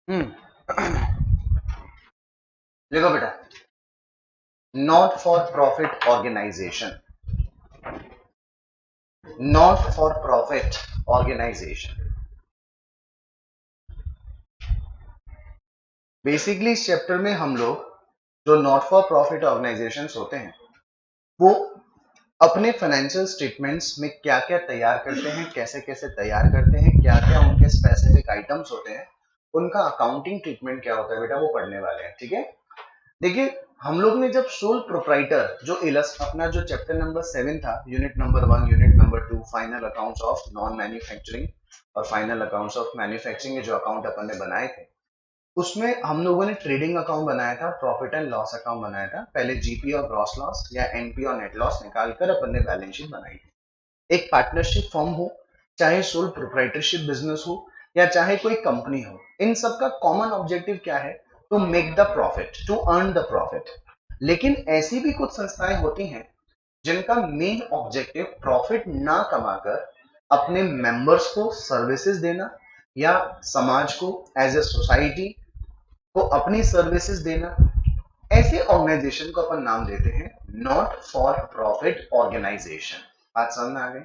हम्म देखो बेटा, not for profit organisation, not for profit organisation. Basically इस चैप्टर में हम लोग जो नॉट फॉर प्रॉफिट ऑर्गेनाइजेशंस होते हैं वो अपने फाइनेंशियल स्टेटमेंट्स में क्या क्या तैयार करते हैं, कैसे कैसे तैयार करते हैं, क्या क्या उनके स्पेसिफिक आइटम्स होते हैं, उनका अकाउंटिंग ट्रीटमेंट क्या होता है बेटा, वो पढ़ने वाले हैं। ठीक है, देखिए हम लोग ने जब सोल प्रोप्राइटर जो इलस अपना जो चैप्टर नंबर 7 था, unit number 1, unit number 2, final accounts of non manufacturing और फाइनल अकाउंट्स ऑफ मैन्युफैक्चरिंग के जो अकाउंट अपन ने बनाए थे, उसमें हम लोगों ने ट्रेडिंग अकाउंट बनाया था, प्रॉफिट एंड लॉस अकाउंट बनाया था। पहले जीपी और ग्रॉस लॉस या एनपी और नेट लॉस निकालकर अपन ने बैलेंस शीट बनाई थी। एक पार्टनरशिप फॉर्म हो, चाहे सोल प्रोप्राइटरशिप बिजनेस हो या चाहे कोई कंपनी हो, इन सब का कॉमन ऑब्जेक्टिव क्या है? To make the profit, to earn the profit. लेकिन ऐसी भी कुछ संस्थाएं होती हैं जिनका मेन ऑब्जेक्टिव प्रॉफिट ना कमाकर अपने मेंबर्स को सर्विसेज देना या समाज को एज ए सोसाइटी को अपनी सर्विसेज देना। ऐसे ऑर्गेनाइजेशन को अपन नाम देते हैं नॉट फॉर प्रॉफिट ऑर्गेनाइजेशन। बात समझ में आ गई?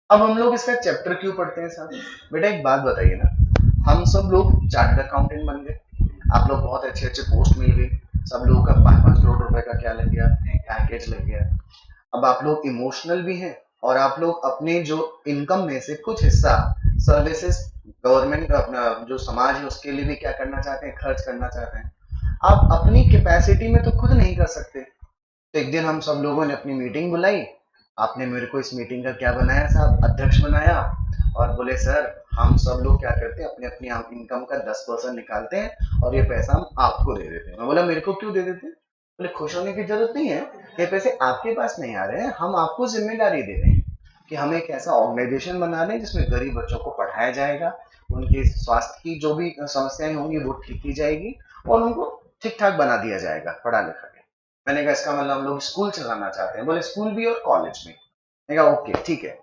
अब हम लोग इसका चैप्टर क्यों पढ़ते हैं सर? बेटा एक बात बताइए ना, हम सब लोग चार्टर्ड अकाउंटेंट बन गए, आप लोग बहुत अच्छे अच्छे पोस्ट मिल गई, सब लोगों का 5-5 करोड़ रुपए का क्या लग गया, पैकेज लग गया। अब आप लोग इमोशनल भी हैं और आप लोग अपने जो इनकम में से कुछ हिस्सा सर्विसेज, गवर्नमेंट, अपना जो समाज है उसके लिए भी क्या करना चाहते हैं, खर्च करना चाहते हैं। आप अपनी कैपेसिटी में तो खुद नहीं कर सकते। तो एक दिन हम सब लोगों ने अपनी मीटिंग बुलाई, आपने मेरे को इस मीटिंग का क्या बनाया साहब, अध्यक्ष बनाया और बोले सर हम सब लोग क्या करते हैं, अपने अपनी इनकम का 10% निकालते हैं और ये पैसा हम आपको दे देते हैं। मैं बोला मेरे को क्यों दे देते हैं? बोले खुश होने की जरूरत नहीं है, ये पैसे आपके पास नहीं आ रहे हैं, हम आपको जिम्मेदारी दे रहे हैं कि हम एक ऐसा ऑर्गेनाइजेशन बना रहे हैं जिसमें गरीब बच्चों को पढ़ाया जाएगा, उनकी स्वास्थ्य की जो भी समस्याएं होंगी वो ठीक की जाएगी और उनको ठीक ठाक बना दिया जाएगा पढ़ा लिखा के। मैंने कहा इसका मतलब हम लोग स्कूल चलाना चाहते हैं। बोले स्कूल भी और कॉलेज भी। मैंने कहा ओके ठीक है।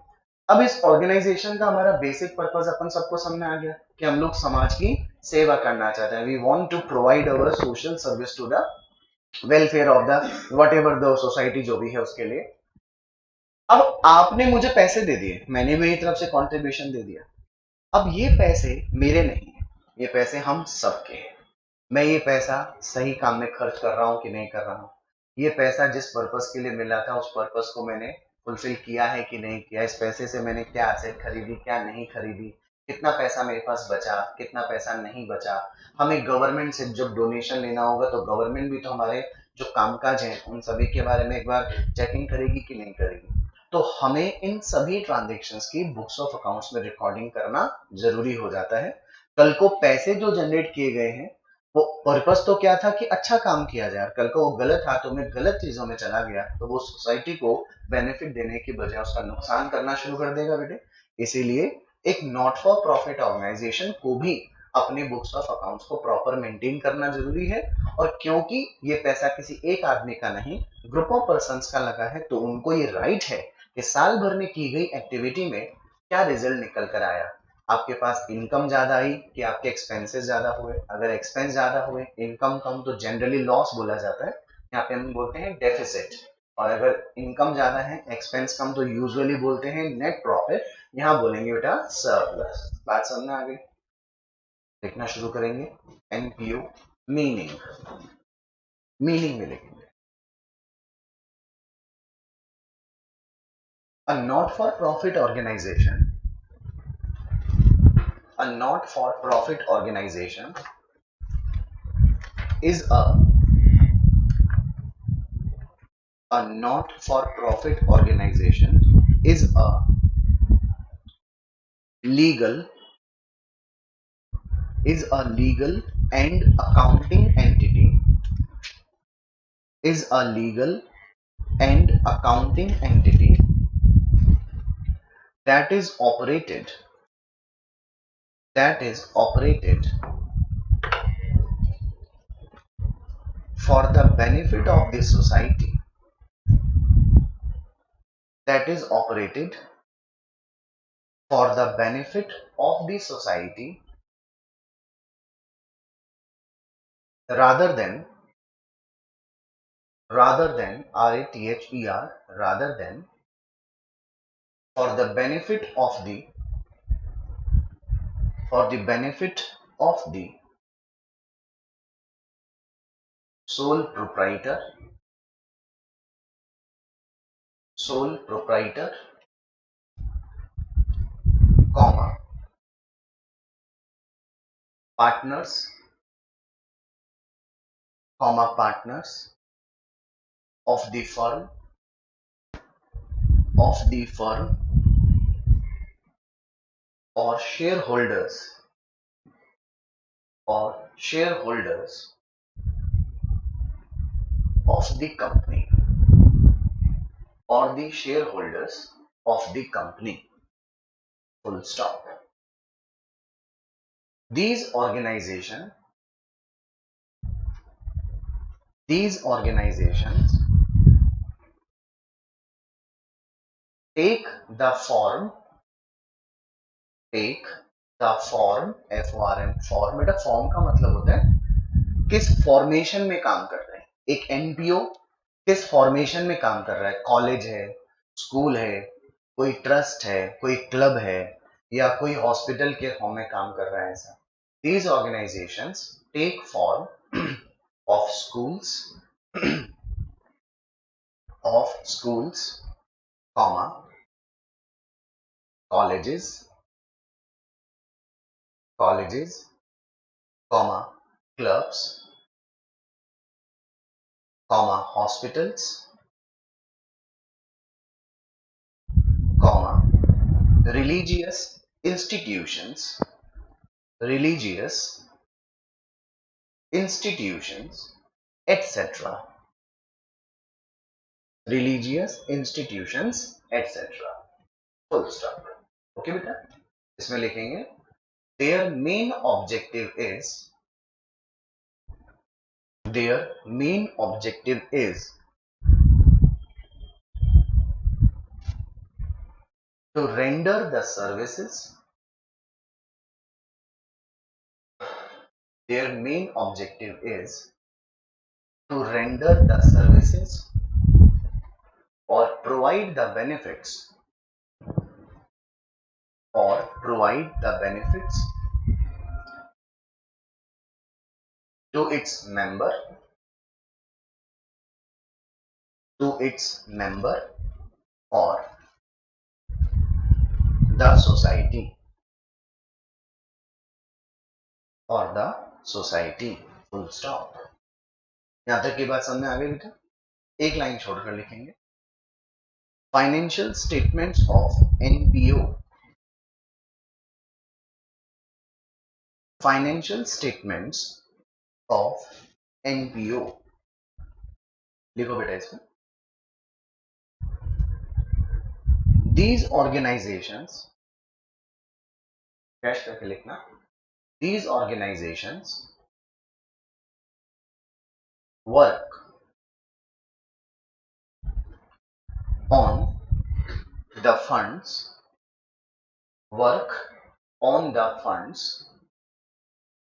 अब इस ऑर्गेनाइजेशन का हमारा बेसिक पर्पस अपन सबको समझ में आ गया कि हम लोग समाज की सेवा करना चाहते हैं। We want to provide our social service to the welfare of the whatever the society जो भी है उसके लिए। अब आपने मुझे पैसे दे दिए, मैंने मेरी तरफ से कंट्रीब्यूशन दे दिया। अब ये पैसे मेरे नहीं है, ये पैसे हम सबके हैं। मैं ये पैसा सही काम में खर्च कर रहा हूँ कि नहीं कर रहा हूँ, ये पैसा जिस पर्पस के लिए मिला था उस पर्पस को मैंने फुलफिल किया है कि नहीं किया, इस पैसे से मैंने क्या एसेट खरीदी क्या नहीं खरीदी, कितना पैसा मेरे पास बचा कितना पैसा नहीं बचा। हमें गवर्नमेंट से जब डोनेशन लेना होगा तो गवर्नमेंट भी तो हमारे जो कामकाज हैं उन सभी के बारे में एक बार चेकिंग करेगी कि नहीं करेगी। तो हमें इन सभी ट्रांजेक्शन्स की बुक्स ऑफ अकाउंट्स में रिकॉर्डिंग करना जरूरी हो जाता है। कल को पैसे जो जनरेट किए गए हैं वो पर्पस तो क्या था कि अच्छा काम किया जाए, कल को वो गलत हाथों में गलत चीजों में चला गया तो वो सोसाइटी को बेनिफिट देने की बजाय उसका नुकसान करना शुरू कर देगा बेटे। इसीलिए एक नॉट फॉर प्रॉफिट ऑर्गेनाइजेशन को भी अपने बुक्स ऑफ अकाउंट्स को प्रॉपर मेंटेन करना जरूरी है। और क्योंकि ये पैसा किसी एक आदमी का नहीं, ग्रुप ऑफ पर्सन का लगा है, तो उनको ये राइट है कि साल भर में की गई एक्टिविटी में क्या रिजल्ट निकल कर आया। आपके पास इनकम ज्यादा आई कि आपके एक्सपेंसेस ज्यादा हुए? अगर एक्सपेंस ज्यादा हुए, इनकम कम, तो जनरली लॉस बोला जाता है, यहाँ पे हम बोलते हैं डेफिसिट। और अगर इनकम ज्यादा है एक्सपेंस कम, तो यूजुअली बोलते हैं नेट प्रॉफिट, यहाँ बोलेंगे बेटा सरप्लस। बात समझ में आ गई? लिखना शुरू करेंगे। एनपीयू मीनिंग, मीनिंग में लिखेंगे a not for profit organization, a not for profit organization is a not for profit organization is a legal, is a legal and accounting entity, is a legal and accounting entity that is operated, that is operated for the benefit of the society, that is operated for the benefit of the society rather than RATHER, rather than for the benefit of the sole proprietor, comma, partners, of the firm, or shareholders of the company, or the shareholders of the company, full stop. These organizations take the form FORM, form बेटा form का मतलब होता है किस formation में काम कर रहे हैं। एक एनपीओ किस फॉर्मेशन में काम कर रहा है, कॉलेज है, स्कूल है, कोई ट्रस्ट है, कोई क्लब है, या कोई हॉस्पिटल के फॉर्म में काम कर रहा है। ऐसा these organizations take form of schools, comma, colleges, comma, clubs, comma, hospitals, comma, religious institutions, etc. Full stop. Okay बेटा, इसमें लिखेंगे their main objective is to render the services or provide the benefits to its member or the society full stop. यहां तक की बात समझ में आ गई बेटा? एक लाइन छोड़कर लिखेंगे फाइनेंशियल स्टेटमेंट्स ऑफ एनपीओ, लिखो बेटा इसमें these organizations, कैश करके लिखना, these organizations work on the funds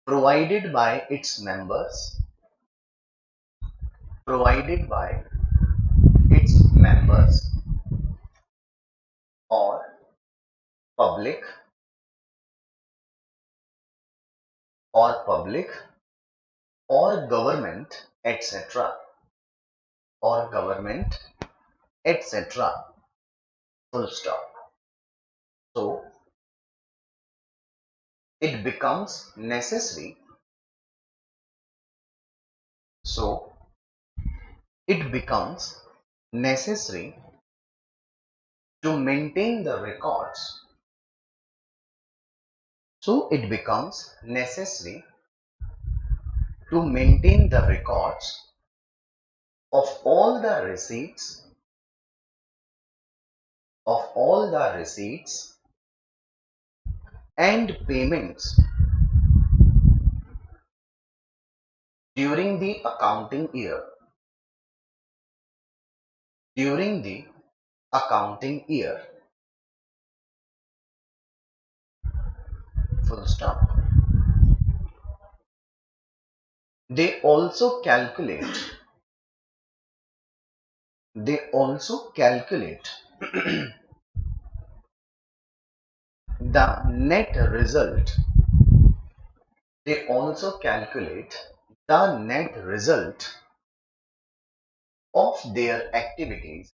provided by its members or public or government, etc. Full stop. So it becomes necessary to maintain the records. Of all the receipts and payments during the accounting year, full stop. they also calculate the net result. They also calculate the net result of their activities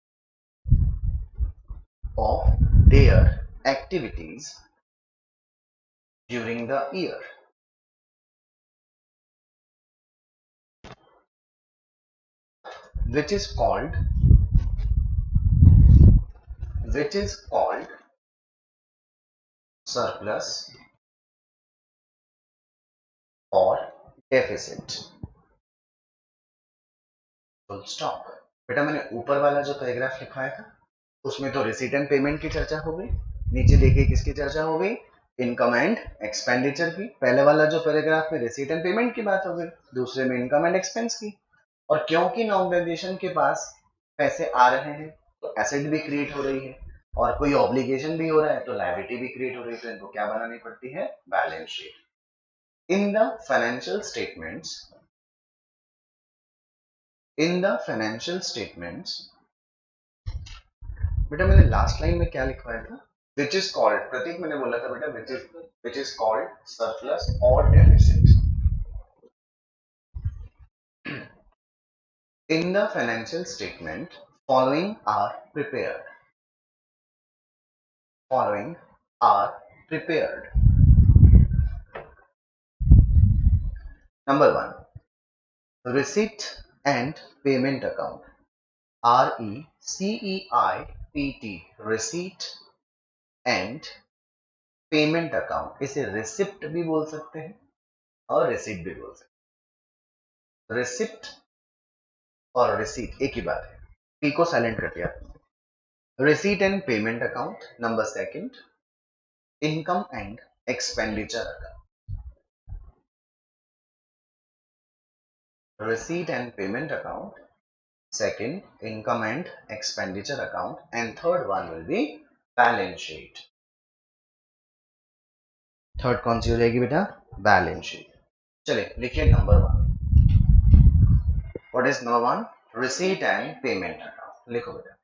of their activities during the year, which is called surplus और deficit. Full stop. बेटा मैंने ऊपर वाला जो paragraph लिखवाया था उसमें तो रिसीट एंड पेमेंट की चर्चा हो गई, नीचे देखिए किसकी चर्चा हो गई, इनकम एंड एक्सपेंडिचर की। पहले वाला जो पैराग्राफ में रिसीट एंड पेमेंट की बात हो गई, दूसरे में इनकम एंड एक्सपेंस की। और क्योंकि ऑर्गेनाइजेशन के पास पैसे आ रहे हैं तो एसेट भी क्रिएट हो रही है और कोई ऑब्लिगेशन भी हो रहा है तो लायबिलिटी भी क्रिएट हो रही है, तो इनको क्या बनानी पड़ती है, balance sheet. In the financial statements, बेटा मैंने लास्ट लाइन में क्या लिखवाया था, which is called, प्रतीक मैंने बोला था बेटा which is called surplus or deficit. In the financial statement, following are prepared. Number 1, receipt and payment account. RECEIPT, receipt and payment account. इसे रिसिप्ट भी बोल सकते हैं और रिसीट भी बोल सकते हैं। रिसिप्ट और रिसीट एक ही बात है। पी को साइलेंट कर दिया। Receipt and payment account. Number 2, income and expenditure account. Receipt and payment account, second income and expenditure account, and third one will be balance sheet. Third कौन सी हो जाएगी बेटा, बैलेंस शीट। चलिए लिखिए number 1। What is number 1, receipt and payment account. लिखो बेटा।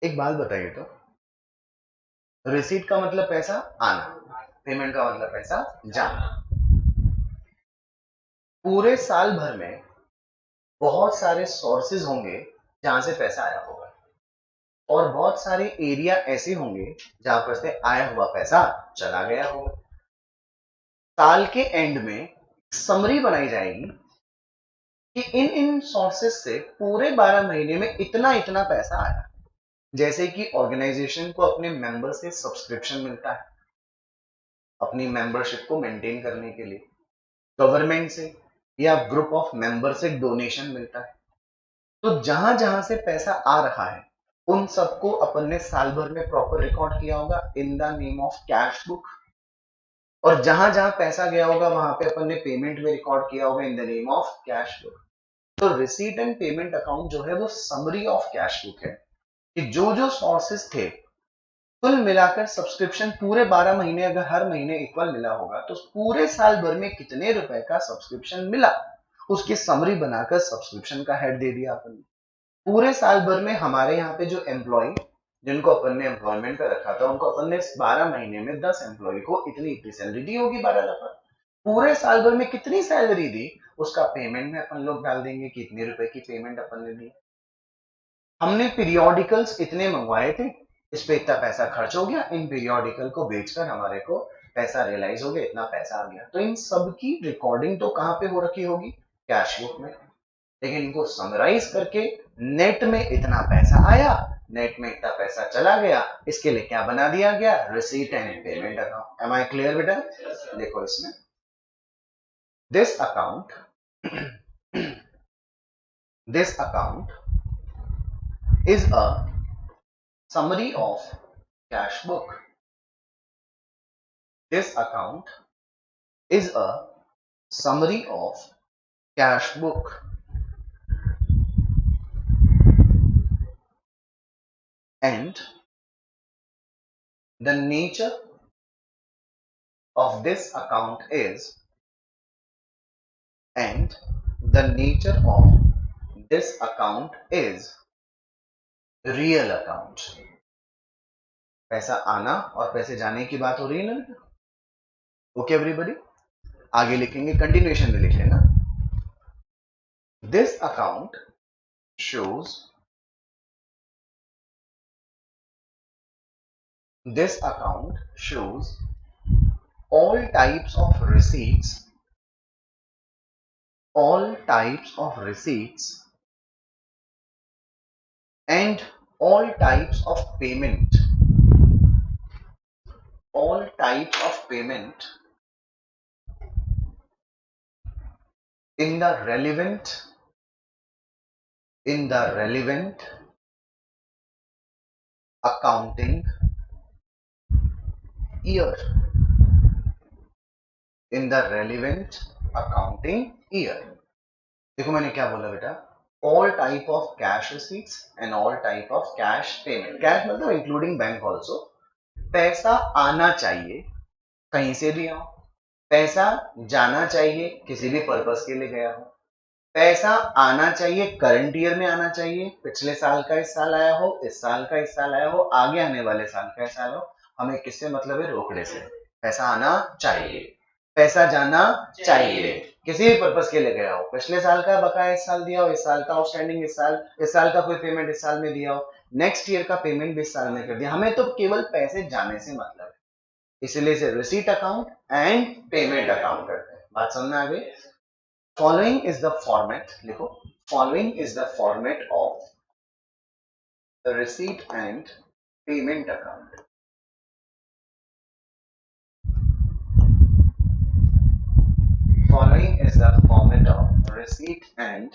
एक बात बताइए तो, रिसीट का मतलब पैसा आना, पेमेंट का मतलब पैसा जाना। पूरे साल भर में बहुत सारे सोर्सेज होंगे जहां से पैसा आया होगा और बहुत सारे एरिया ऐसे होंगे जहां पर से आया हुआ पैसा चला गया होगा। साल के एंड में समरी बनाई जाएगी कि इन इन सोर्सेज से पूरे 12 महीने में इतना इतना पैसा आया। जैसे कि ऑर्गेनाइजेशन को अपने मेंबर से सब्सक्रिप्शन मिलता है अपनी मेंबरशिप को मेंटेन करने के लिए, गवर्नमेंट से या ग्रुप ऑफ मेंबर से डोनेशन मिलता है। तो जहां जहां से पैसा आ रहा है उन सबको अपन ने साल भर में प्रॉपर रिकॉर्ड किया होगा in the name of cash book, और जहां जहां पैसा गया होगा वहां पे अपन ने पेमेंट में रिकॉर्ड किया होगा in the name of cash book. तो रिसीट एंड पेमेंट अकाउंट जो है वो समरी ऑफ कैश बुक है कि जो जो सोर्सेस थे कुल मिलाकर सब्सक्रिप्शन पूरे 12 महीने अगर हर महीने इक्वल मिला होगा तो पूरे साल भर में कितने रुपए का सब्सक्रिप्शन मिला उसकी समरी बनाकर सब्सक्रिप्शन का हेड दे दिया अपन ने। पूरे साल भर में हमारे यहाँ पे जो एम्प्लॉय जिनको अपन ने एम्प्लॉयमेंट पे रखा था उनको अपन ने 12 महीने में 10 एम्प्लॉय को इतनी इतनी सैलरी दी होगी 12 दफा। पूरे साल भर में कितनी सैलरी दी उसका पेमेंट में अपन लोग डाल देंगे कि इतने रुपए की पेमेंट अपन ने दी। हमने पीरियोडिकल्स इतने मंगवाए थे, इस पे इतना पैसा खर्च हो गया, इन पीरियोडिकल को बेचकर हमारे को पैसा रियलाइज हो गया, इतना पैसा आ गया। तो इन सब की रिकॉर्डिंग तो कहां पे हो रखी होगी, कैश बुक में। लेकिन इनको समराइज करके नेट में इतना पैसा आया, नेट में इतना पैसा चला गया, इसके लिए क्या बना दिया गया, receipt and payment account. Am I clear बेटा? देखो इसमें this account this account is a summary of cash book. This account is a summary of cash book and the nature of this account is and the nature of this account is real account. पैसा आना और पैसे जाने की बात हो रही है ना. ओके एवरीबॉडी, आगे लिखेंगे, कंटिन्यूएशन में लिख लेना. This account shows all types of receipts and all types of payment in the relevant accounting year. देखो मैंने क्या बोला बेटा, all type of cash receipts and all type of cash payment. Cash मतलब इंक्लूडिंग बैंक ऑल्सो. पैसा आना चाहिए, कहीं से भी आओ. पैसा जाना चाहिए, किसी भी पर्पस के लिए गया हो. पैसा आना चाहिए, करंट ईयर में आना चाहिए, पिछले साल का इस साल आया हो, इस साल का इस साल आया हो, आगे आने वाले साल का इस साल हो. हमें किससे मतलब है? रोकड़े से. पैसा आना चाहिए, पैसा जाना चाहिए, किसी भी पर्पस के लिए गया हो. पिछले साल का बकाया इस साल दिया हो, इस साल का आउटस्टैंडिंग इस साल का कोई पेमेंट इस साल में दिया हो, नेक्स्ट ईयर का पेमेंट भी इस साल में कर दिया. हमें तो केवल पैसे जाने से मतलब है, इसलिए इसे receipt account and payment account करते हैं. बात समझ में आ गई? फॉलोइंग इज द फॉर्मेट, लिखो, following is the format of receipt and payment account. Following is the format of receipt and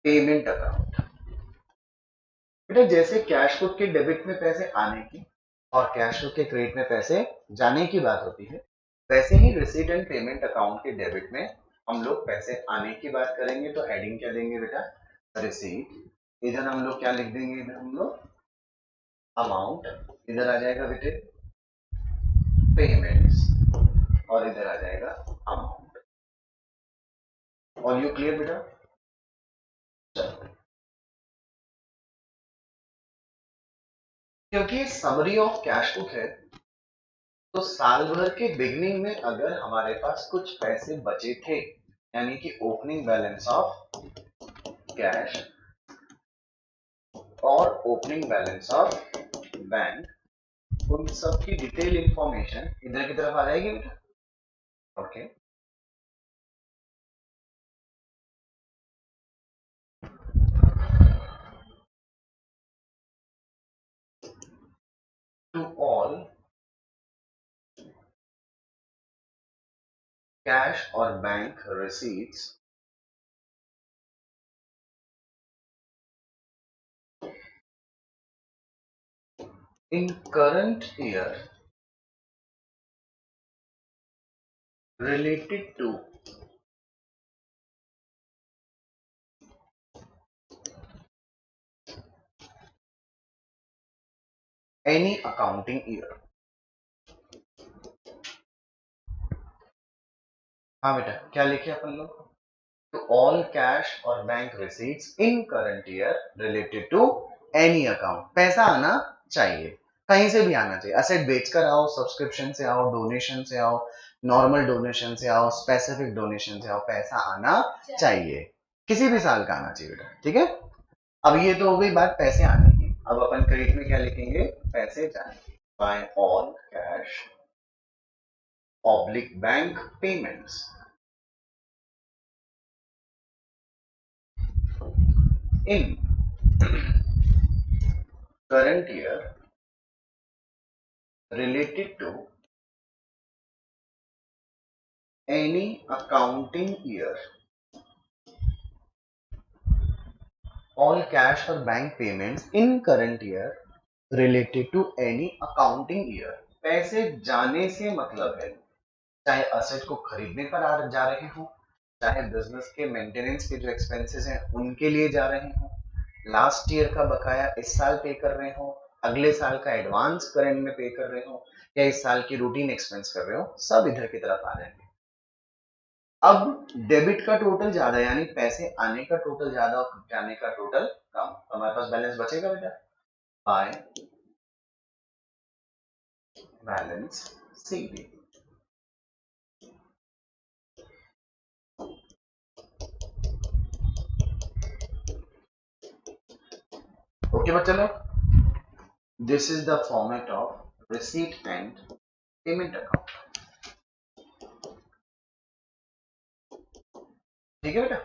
payment account. बेटा जैसे कैश बुक के डेबिट में पैसे आने की और कैश बुक के क्रेडिट में पैसे जाने की बात होती है, वैसे ही रिसीट एंड पेमेंट अकाउंट के डेबिट में हम लोग पैसे आने की बात करेंगे. तो हेडिंग क्या देंगे बेटा? रिसीट. इधर हम लोग क्या लिख देंगे? इधर हम लोग अमाउंट. इधर आ जाएगा बेटे पेमेंट्स और इधर आ जाएगा अमाउंट. ऑल यू क्लियर बेटा? क्योंकि समरी ऑफ कैश बुक है, तो साल भर के बिगनिंग में अगर हमारे पास कुछ पैसे बचे थे, यानी कि ओपनिंग बैलेंस ऑफ कैश और ओपनिंग बैलेंस ऑफ बैंक, उन सब की डिटेल इंफॉर्मेशन इधर की तरफ आ जाएगी बेटा. ओके. टू ऑल कैश और bank receipts in current year related to any accounting year. हाँ बेटा क्या लिखे अपन लोग? टू ऑल कैश और bank receipts in current year related to any account. पैसा आना चाहिए, कहीं से भी आना चाहिए. असेट बेचकर आओ, सब्सक्रिप्शन से आओ, डोनेशन से आओ, नॉर्मल डोनेशन से आओ, स्पेसिफिक डोनेशन से आओ, पैसा आना चाहिए, किसी भी साल का आना चाहिए बेटा. ठीक है. अब ये तो हो गई बात पैसे आने की. अब अपन क्रेडिट में क्या लिखेंगे? पैसे जाने. By all cash oblique bank payments in current year related to any accounting year. All cash or bank payments in current year related to any accounting year. पैसे जाने से मतलब है चाहे असेट को खरीदने पर जा रहे हो, चाहे बिजनेस के मेंटेनेंस के जो एक्सपेंसेस हैं उनके लिए जा रहे हो, लास्ट ईयर का बकाया इस साल पे कर रहे हो, अगले साल का एडवांस करंट में पे कर रहे हो, या इस साल की रूटीन एक्सपेंस कर रहे हो, सब इधर की तरफ आ जाएंगे. अब डेबिट का टोटल ज्यादा यानी पैसे आने का टोटल ज्यादा और जाने का टोटल कम, तो हमारे पास बैलेंस बचेगा बेटा बाय बैलेंस सीबी। ओके बच्चा लोग, this is the format of receipt and payment account. ठीक है बेटा,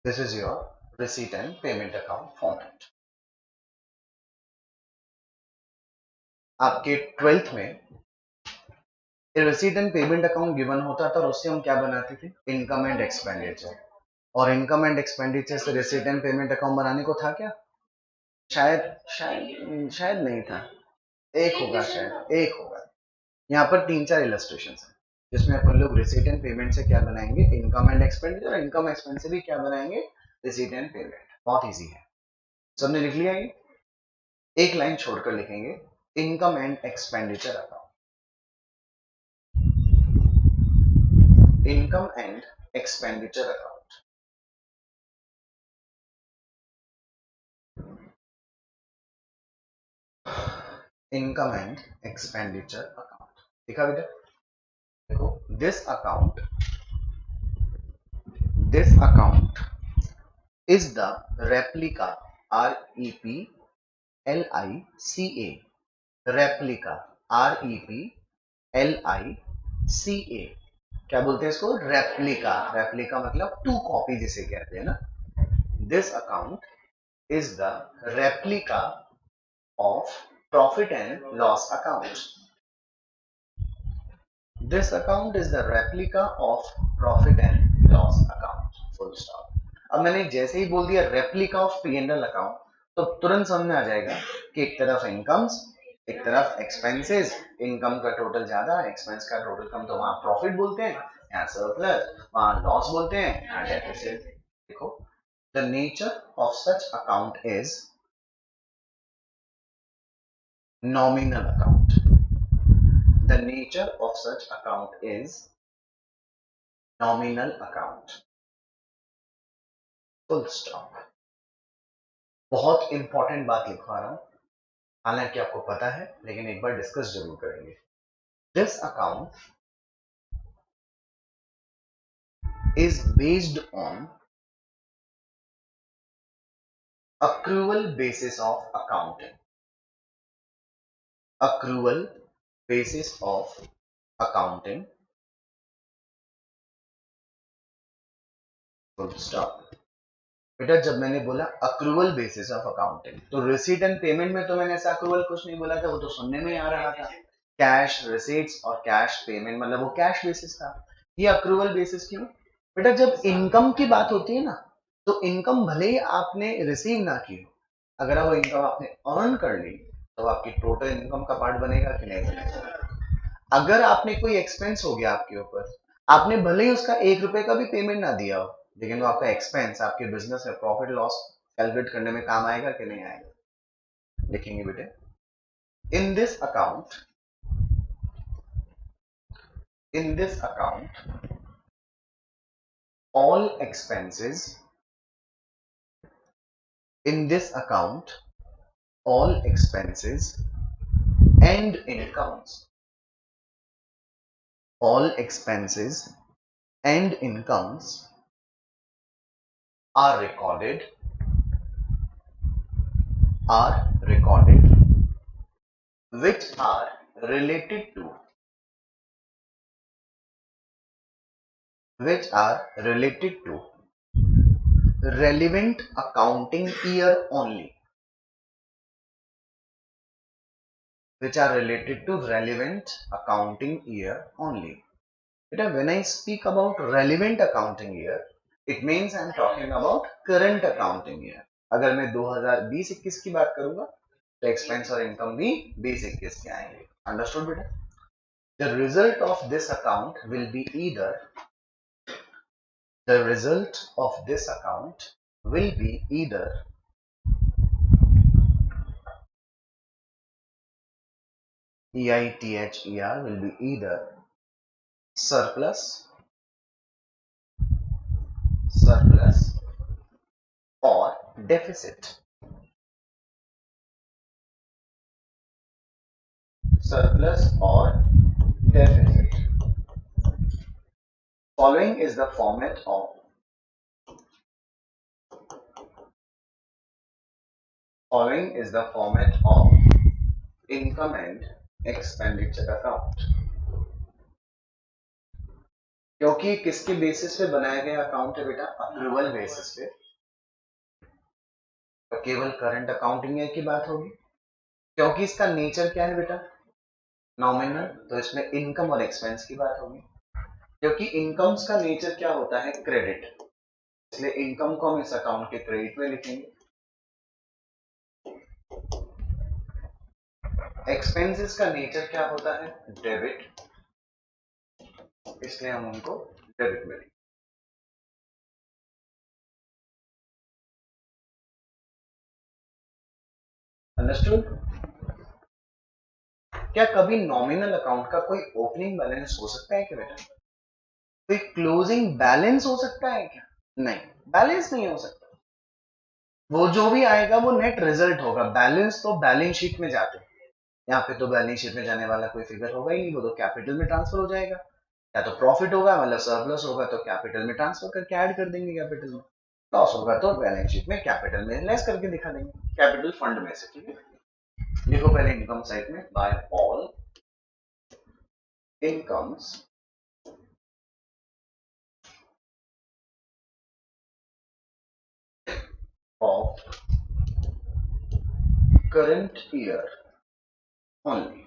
this is your receipt and payment account format. आपके 12th में receipt and payment account given होता था और उससे हम क्या बनाते थे, इनकम एंड एक्सपेंडिचर। और इनकम एंड एक्सपेंडिचर से रिसीट एंड पेमेंट अकाउंट बनाने को था क्या, शायद शायद शायद नहीं था, एक होगा, शायद एक होगा। यहाँ पर 3-4 इलस्ट्रेशन है जिसमें अपन लोग रिसीट एंड पेमेंट से क्या बनाएंगे, income and expenditure, income expense से भी क्या बनाएंगे, रिसीट एंड पेमेंट। बहुत इजी है, सबने लिख लिया ये, एक लाइन छोड़कर लिखेंगे income and expenditure account, income and expenditure account. Income and expenditure account लिखा बेटा, देखो this account is the replica, REPLICA, replica, REPLICA, क्या बोलते हैं इसको, रेप्लिका। रेप्लिका मतलब टू कॉपी जिसे कहते हैं ना। This account is the replica of profit and loss account. This account is the replica of profit and loss account, full stop. अब मैंने जैसे ही बोल दिया रेप्लिका ऑफ P&L अकाउंट तो तुरंत समझ में आ जाएगा कि एक तरफ इनकम्स, एक तरफ एक्सपेंसेस, इनकम का टोटल ज्यादा, एक्सपेंस का टोटल कम, तो वहां प्रॉफिट बोलते हैं, यहाँ सरप्लस, वहां लॉस बोलते हैं, यहाँ डेफिसिट। देखो the nature of such account is nominal account, the nature of such account is nominal account, full stop. बहुत इंपॉर्टेंट बात लिखवा रहा हूं, हालांकि आपको पता है लेकिन एक बार डिस्कस जरूर करेंगे। This account is based on accrual basis of accounting, accrual basis of accounting, full stop। बेटा जब मैंने बोला अक्रूवल बेसिस ऑफ अकाउंटिंग तो रिसीट एंड पेमेंट में तो मैंने ऐसा अक्रूवल कुछ नहीं बोला था, वो तो सुनने में ही आ रहा था, कैश रिसीट्स और कैश पेमेंट मतलब वो कैश बेसिस था। ये अक्रूवल बेसिस क्यों, बेटा जब इनकम की बात होती है ना तो इनकम भले ही आपने रिसीव ना की हो, अगर वो इनकम आपने अर्न कर ली तो आपकी टोटल इनकम का पार्ट बनेगा कि नहीं बनेगा। अगर आपने कोई एक्सपेंस हो गया आपके ऊपर, आपने भले ही उसका 1 रुपए का भी पेमेंट ना दिया हो, लेकिन वो आपका एक्सपेंस आपके बिजनेस में प्रॉफिट लॉस कैलकुलेट करने में काम आएगा कि नहीं आएगा, लिखेंगे बेटे। In this account, in this account all expenses, in this account all expenses and incomes, all expenses and incomes are recorded, which are related to, which are related to relevant accounting year only, which are related to relevant accounting year only. When I speak about relevant accounting year, it means I am talking about current accounting year. अगर मैं 2020-21 की बात करूंगा तो expense और income भी 20-21 के आएंगे। अंडरस्टूड बेटा? The result of this account will be either, the result of this account will be EITHER will be either surplus or deficit. Surplus or deficit. Following is the format of income and expenditure account. क्योंकि किसके basis पे बनाया गया account है बेटा? Approval basis पे, तो केवल करंट अकाउंटिंग की बात होगी। क्योंकि इसका नेचर क्या है बेटा? नॉमिनल, तो इसमें इनकम और एक्सपेंस की बात होगी। क्योंकि इनकम्स का नेचर क्या होता है? क्रेडिट, इसलिए इनकम को हम इस अकाउंट के क्रेडिट में लिखेंगे। एक्सपेंसेस का नेचर क्या होता है? डेबिट, इसलिए हम उनको डेबिट में लिखेंगे। अंडरस्टूड? क्या कभी नॉमिनल अकाउंट का कोई ओपनिंग बैलेंस हो सकता है क्या बेटा? कोई क्लोजिंग बैलेंस हो सकता है क्या? नहीं, बैलेंस नहीं हो सकता। वो जो भी आएगा वो नेट रिजल्ट होगा। बैलेंस तो बैलेंस शीट में जाते हैं, यहाँ पे तो बैलेंस शीट में जाने वाला कोई फिगर होगा ही नहीं, वो तो कैपिटल में ट्रांसफर हो जाएगा। या तो प्रॉफिट होगा, मतलब सरप्लस होगा तो कैपिटल में ट्रांसफर करके ऐड कर देंगे कैपिटल में, लॉस होगा तो बैलेंस शीट में कैपिटल में लेस करके दिखा देंगे कैपिटल फंड में से। ठीक है, लिखो पहले इनकम साइड में, by all incomes of current year only,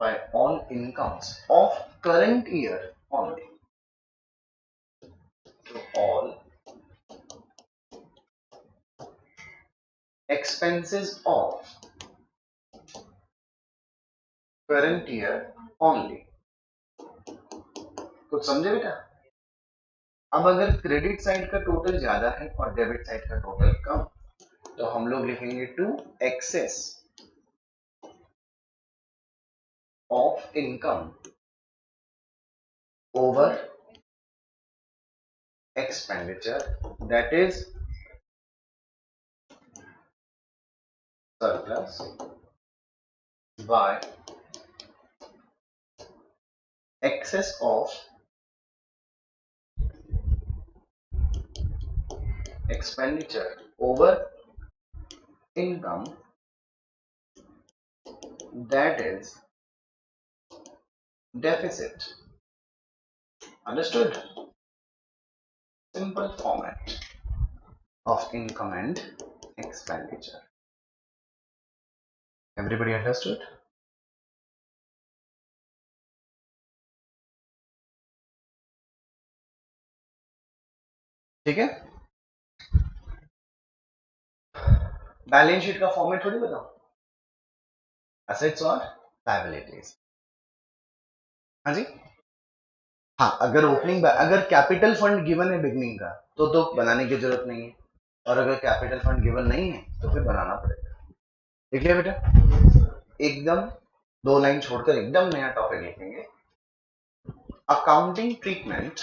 by all incomes of current year only, to all expenses of current year only। कुछ समझे बेटा? अब अगर क्रेडिट साइड का टोटल ज्यादा है और डेबिट साइड का टोटल कम, तो हम लोग लिखेंगे to excess of income over expenditure, that is surplus by excess of expenditure over income, that is deficit। Understood? Simple format of income and expenditure। Everybody understood? ठीक है, बैलेंस शीट का format थोड़ी बताओ, असेट्स और liabilities. हाँ जी, हाँ, अगर opening अगर कैपिटल फंड गिवन है बिगनिंग का तो बनाने की जरूरत नहीं है, और अगर कैपिटल फंड गिवन नहीं है तो फिर बनाना पड़ेगा। देख लिया बेटा? एकदम 2 लाइन छोड़कर एकदम नया टॉपिक लिखेंगे, accounting treatment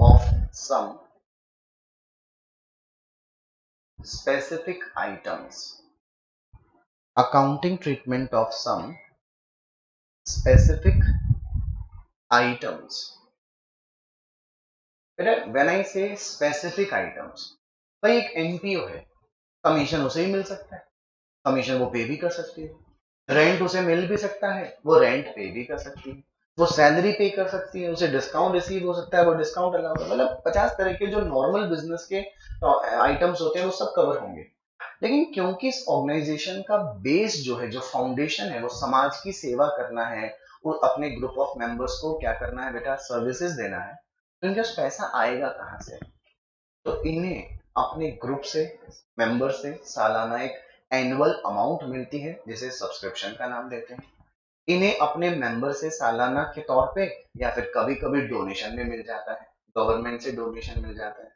of some specific items, accounting treatment of some specific items। when I say specific items, भाई एक एनपीओ है, कमीशन उसे ही मिल सकता है, कमीशन वो पे भी कर सकती है, रेंट उसे मिल भी सकता है, वो रेंट पे भी कर सकती है, वो सैलरी पे कर सकती है, उसे डिस्काउंट रिसीव हो सकता है, वो डिस्काउंट अलाउ, मतलब 50 तरह के जो नॉर्मल बिजनेस के आइटम्स होते हैं वो सब कवर होंगे। लेकिन क्योंकि इस ऑर्गेनाइजेशन का बेस जो है, जो फाउंडेशन है, वो समाज की सेवा करना है, वो अपने ग्रुप ऑफ मेंबर्स को क्या करना है बेटा? सर्विसेज देना है, तो इनका पैसा आएगा कहाँ से? तो इन्हें अपने ग्रुप से, मेंबर से सालाना एक एनुअल अमाउंट मिलती है जिसे सब्सक्रिप्शन का नाम देते हैं। इन्हें अपने मेंबर से सालाना के तौर पे या फिर कभी कभी डोनेशन में मिल जाता है, गवर्नमेंट से डोनेशन मिल जाता है।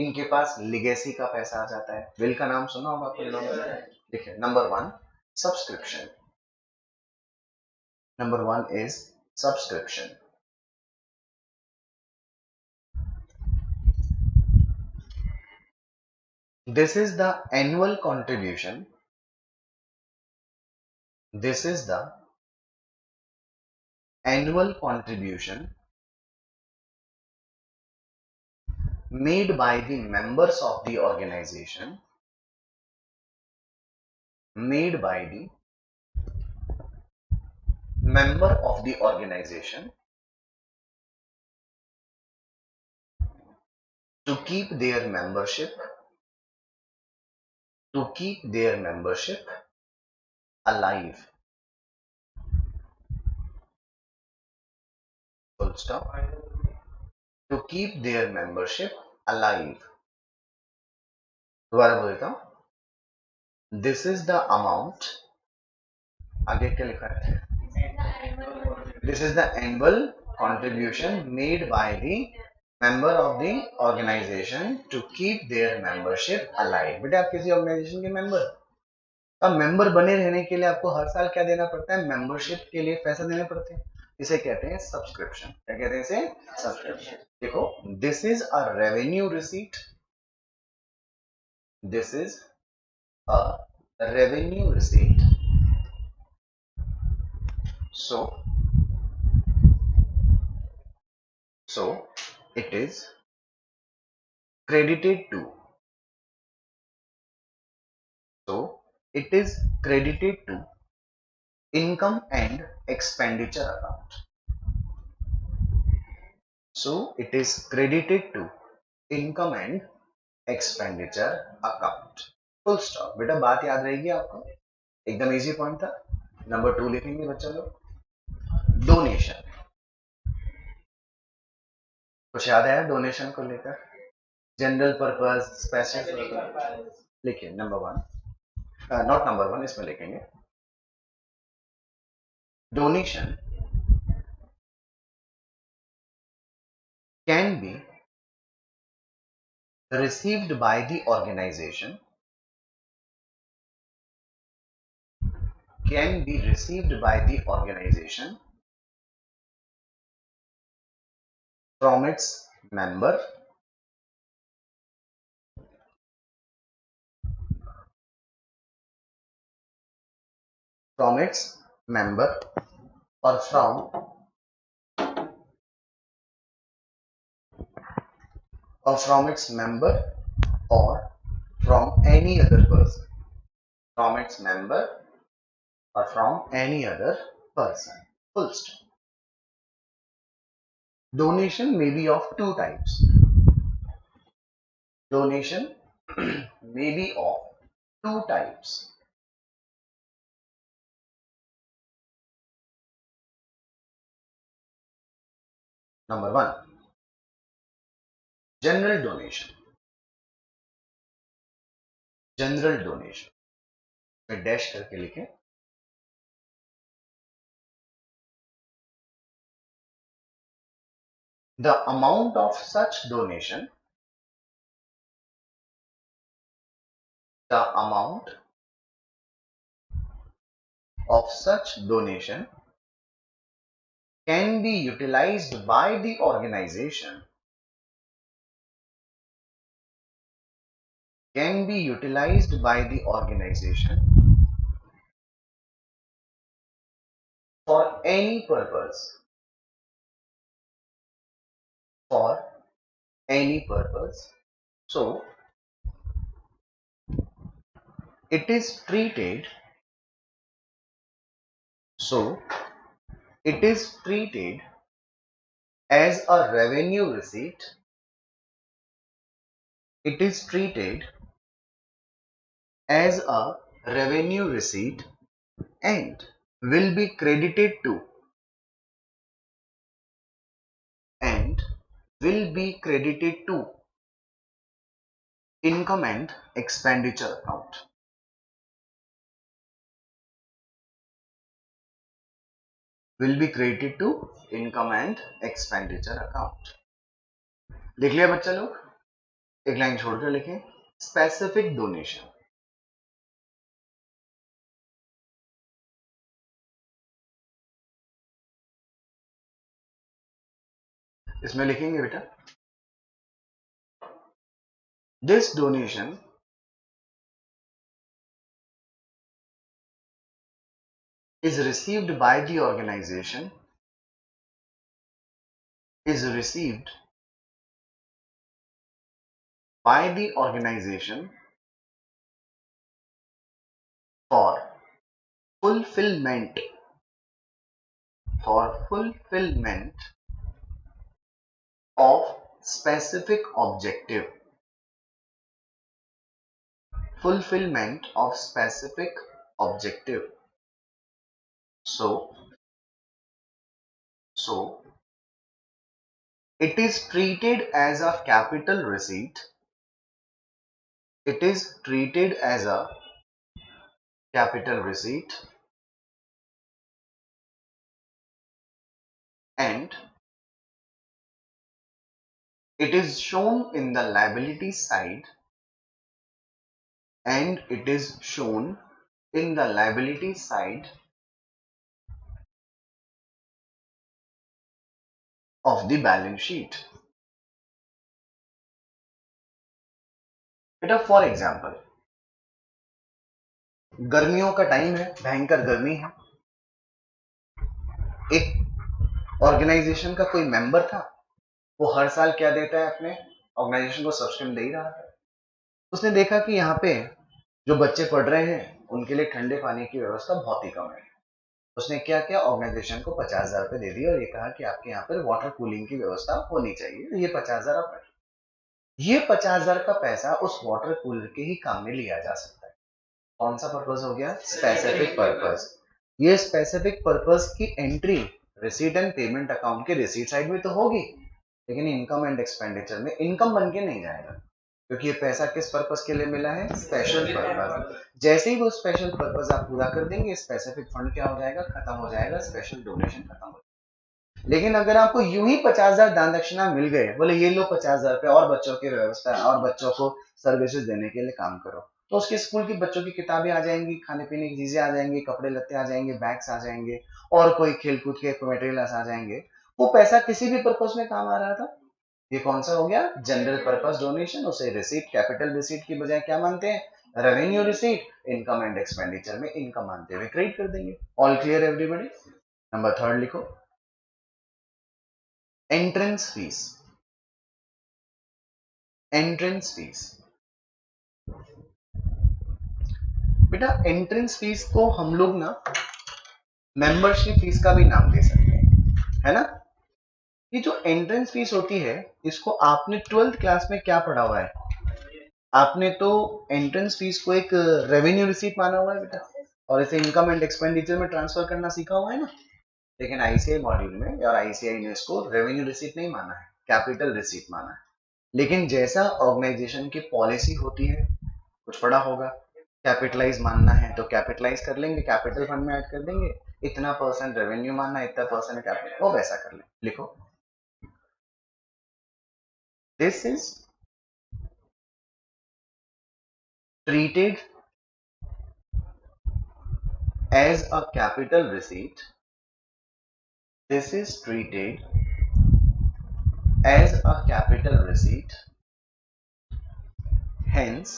इनके पास लिगेसी का पैसा आ जाता है। विल का नाम सुना होगा आपने लोगों ने। देखिए number one subscription, number one is subscription. This is the annual contribution. This is the annual contribution made by the members of the organization, made by the member of the organization to keep their membership, to keep their membership alive. Full stop. To keep their membership alive. दोबारा बोल देता हूं। This is the amount, आगे क्या लिखा है? This is the annual contribution made by the member of the organization to keep their membership alive. बेटे आप किसी ऑर्गेनाइजेशन के मेंबर, अब मेंबर बने रहने के लिए आपको हर साल क्या देना पड़ता है? मेंबरशिप के लिए पैसा देने पड़ते हैं, इसे कहते हैं सब्सक्रिप्शन। क्या कहते हैं इसे? सब्सक्रिप्शन। देखो this is a revenue receipt, this is a revenue receipt, so it is credited to, so it is credited to income and expenditure account, so it is credited to income and expenditure account. Full stop. बेटा बात याद रहेगी आपको, एकदम easy point था। Number two लिखेंगे बच्चा लोग, डोनेशन। कुछ याद आया डोनेशन को लेकर? General purpose, special purpose. लिखिए number one, not number one, इसमें लिखेंगे donation can be received by the organization, can be received by the organization from its member, from its member or from its member or from any other person, from its member or from any other person. Full stop. Donation may be of two types. Donation may be of two types. Number one, general donation. General donation में dash करके लिखें, the amount of such donation, the amount of such donation can be utilized by the organization, can be utilized by the organization for any purpose, for any purpose. So it is treated, so it is treated as a revenue receipt, it is treated as a revenue receipt and will be credited to, and will be credited to income and expenditure account. Will be credited to income and expenditure account. देख लिया बच्चा लोग? एक line छोड़कर लिखें specific donation. इसमें लिखेंगे बेटा this donation is received by the organization is received by the organization for fulfillment fulfillment of specific objective fulfillment of specific objective so it is treated as a capital receipt it is treated as a capital receipt and it is shown in the liability side and it is shown in the liability side of the balance sheet. बेटा for example गर्मियों का time है, भयंकर गर्मी है, एक organisation का कोई मेंबर था, वो हर साल क्या देता है अपने ऑर्गेनाइजेशन को सब्सक्रिप्शन दे ही रहा था। उसने देखा कि यहाँ पे जो बच्चे पढ़ रहे हैं उनके लिए ठंडे पानी की व्यवस्था बहुत ही कम है। उसने क्या किया ऑर्गेनाइजेशन को 50,000 रुपए दे दिए और ये कहा कि आपके यहाँ पर वाटर कूलिंग की व्यवस्था होनी चाहिए, ये 50,000 आप ये 50,000 का पैसा उस वाटर कूलर के ही काम में लिया जा सकता है। कौन सा पर्पस हो गया स्पेसिफिक पर्पस। ये स्पेसिफिक पर्पस की entry receipt and payment account के रिसीट साइड में तो होगी लेकिन इनकम एंड एक्सपेंडिचर में इनकम बन के नहीं जाएगा क्योंकि ये पैसा किस पर्पस के लिए मिला है स्पेशल पर्पस। जैसे ही वो स्पेशल पर्पस आप पूरा कर देंगे स्पेसिफिक फंड क्या हो जाएगा खत्म हो जाएगा, स्पेशल डोनेशन खत्म हो जाएगा। लेकिन अगर आपको यूं ही 50,000 दान दक्षिणा मिल गए, बोले ये लो 50,000 रुपए और बच्चों की व्यवस्था और बच्चों को सर्विसेज देने के लिए काम करो, तो उसके स्कूल की बच्चों की किताबें आ जाएंगी, खाने पीने की चीजें आ जाएंगी, कपड़े लत्ते आ जाएंगे, बैग्स आ जाएंगे और कोई खेलकूद के मटेरियल्स आ जाएंगे। वो पैसा किसी भी पर्पस में काम आ रहा था। ये कौन सा हो गया जनरल पर्पस डोनेशन। उसे रिसीट कैपिटल रिसीट की बजाय क्या मानते हैं revenue receipt, income and expenditure में इनकम मानते हुए क्रेडिट कर देंगे। All clear everybody. Number third लिखो एंट्रेंस फीस। एंट्रेंस फीस बेटा एंट्रेंस फीस को हम लोग ना मेंबरशिप फीस का भी नाम दे सकते हैं, है ना। ये जो एंट्रेंस फीस होती है इसको आपने 12th क्लास में क्या पढ़ा हुआ है, आपने तो एंट्रेंस फीस को एक रेवेन्यू रिसीट माना हुआ है बेटा और इसे इनकम एंड एक्सपेंडिचर में ट्रांसफर करना सीखा हुआ है ना। लेकिन आईसीआई मॉड्यूल में और आईसीआई ने इसको रेवेन्यू रिसीट नहीं माना है, कैपिटल रिसीट माना है। लेकिन जैसा ऑर्गेनाइजेशन की पॉलिसी होती है कुछ पढ़ा होगा, कैपिटलाइज मानना है तो कैपिटलाइज कर लेंगे, कैपिटल फंड में ऐड कर देंगे, इतना परसेंट रेवेन्यू मानना इतना परसेंट कैपिटल, वो वैसा कर लें। लिखो this is treated as a capital receipt. This is treated as a capital receipt. Hence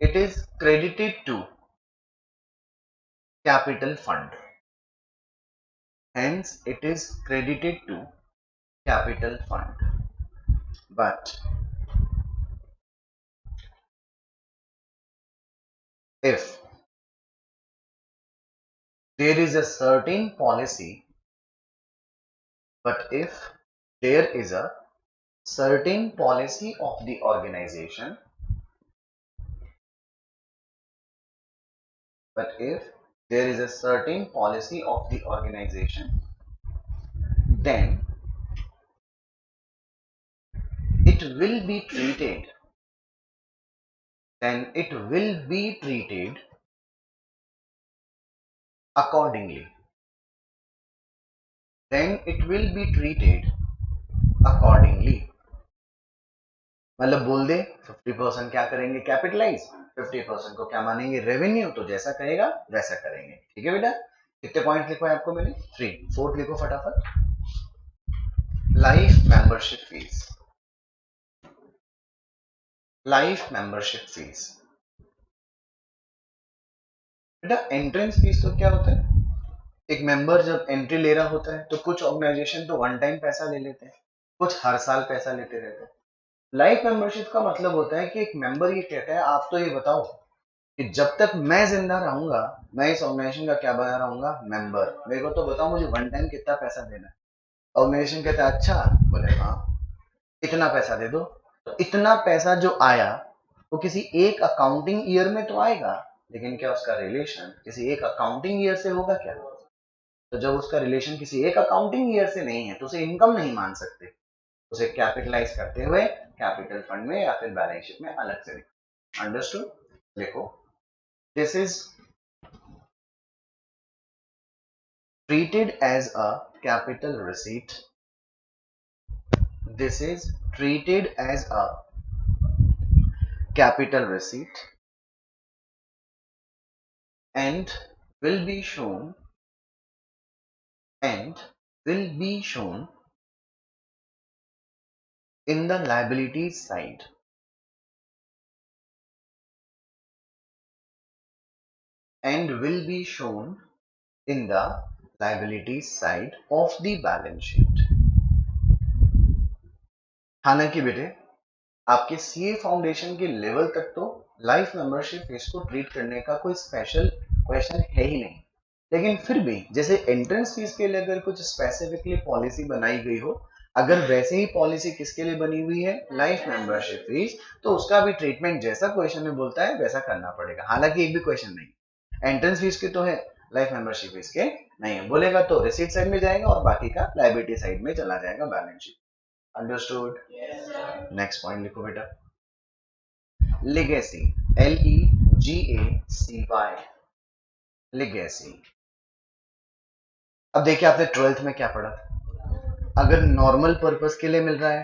it is credited to capital fund. Hence it is credited to capital fund. But if there is a certain policy, but if there is a certain policy of the organization, but if there is a certain policy of the organization, then it will be treated, accordingly. Then it will be treated accordingly. मतलब बोल दे 50% क्या करेंगे, capitalise, 50% को क्या मानेंगे, revenue. तो जैसा कहेगा वैसा करेंगे। ठीक है बेटा, कितने पॉइंट लिखवाए आपको मैंने, 3। फोर्थ लिखो फटाफट, life membership fees. Life membership fees बेटा, एंट्रेंस फीस तो क्या होता है, एक मेंबर जब एंट्री ले रहा होता है तो कुछ ऑर्गेनाइजेशन तो वन टाइम पैसा ले लेते हैं, कुछ हर साल पैसा लेते रहते हैं। लाइफ मेंबरशिप का मतलब होता है कि एक मेंबर ये कहता है आप तो ये बताओ कि जब तक मैं जिंदा रहूंगा मैं इस ऑर्गेनाइजेशन का क्या बना रहूंगा, मेंबर। मेरे को तो बताओ मुझे वन टाइम कितना पैसा देना है। ऑर्गेनाइजेशन कहता है अच्छा, बोले हाँ इतना पैसा दे दो। तो इतना पैसा जो आया वो किसी एक अकाउंटिंग ईयर में तो आएगा, लेकिन क्या उसका रिलेशन किसी एक अकाउंटिंग ईयर से होगा क्या। तो जब उसका रिलेशन किसी एक अकाउंटिंग ईयर से नहीं है तो उसे इनकम नहीं मान सकते, उसे कैपिटलाइज करते हुए कैपिटल फंड में या फिर बैलेंस शीट में अलग से लिखो। अंडरस्टूड, लिखो, this is treated as a capital receipt. This is treated as a capital receipt and will be shown and will be shown in the liabilities side and will be shown in the liabilities side of the balance sheet। हालांकि बेटे आपके CA foundation के level तक तो life membership fees को treat करने का कोई स्पेशल क्वेश्चन है ही नहीं, लेकिन फिर भी जैसे एंट्रेंस फीस के लिए अगर कुछ स्पेसिफिकली पॉलिसी बनाई गई हो, अगर वैसे ही पॉलिसी किसके लिए बनी हुई है, लाइफ मेंबरशिप फीस, तो उसका भी ट्रीटमेंट जैसा क्वेश्चन में बोलता है वैसा करना पड़ेगा। हालांकि एक भी क्वेश्चन नहीं एंट्रेंस फीस के तो है, लाइफ मेंबरशिप फीस के नहीं है। बोलेगा तो रिसीट साइड में जाएगा और बाकी का लाइबिलिटी साइड में चला जाएगा balance sheet. Understood, next point लिखो बेटा, लेगेसी, LEGACY, लेगेसी। अब देखिए आपने 12th में क्या पढ़ा, अगर नॉर्मल पर्पस के लिए मिल रहा है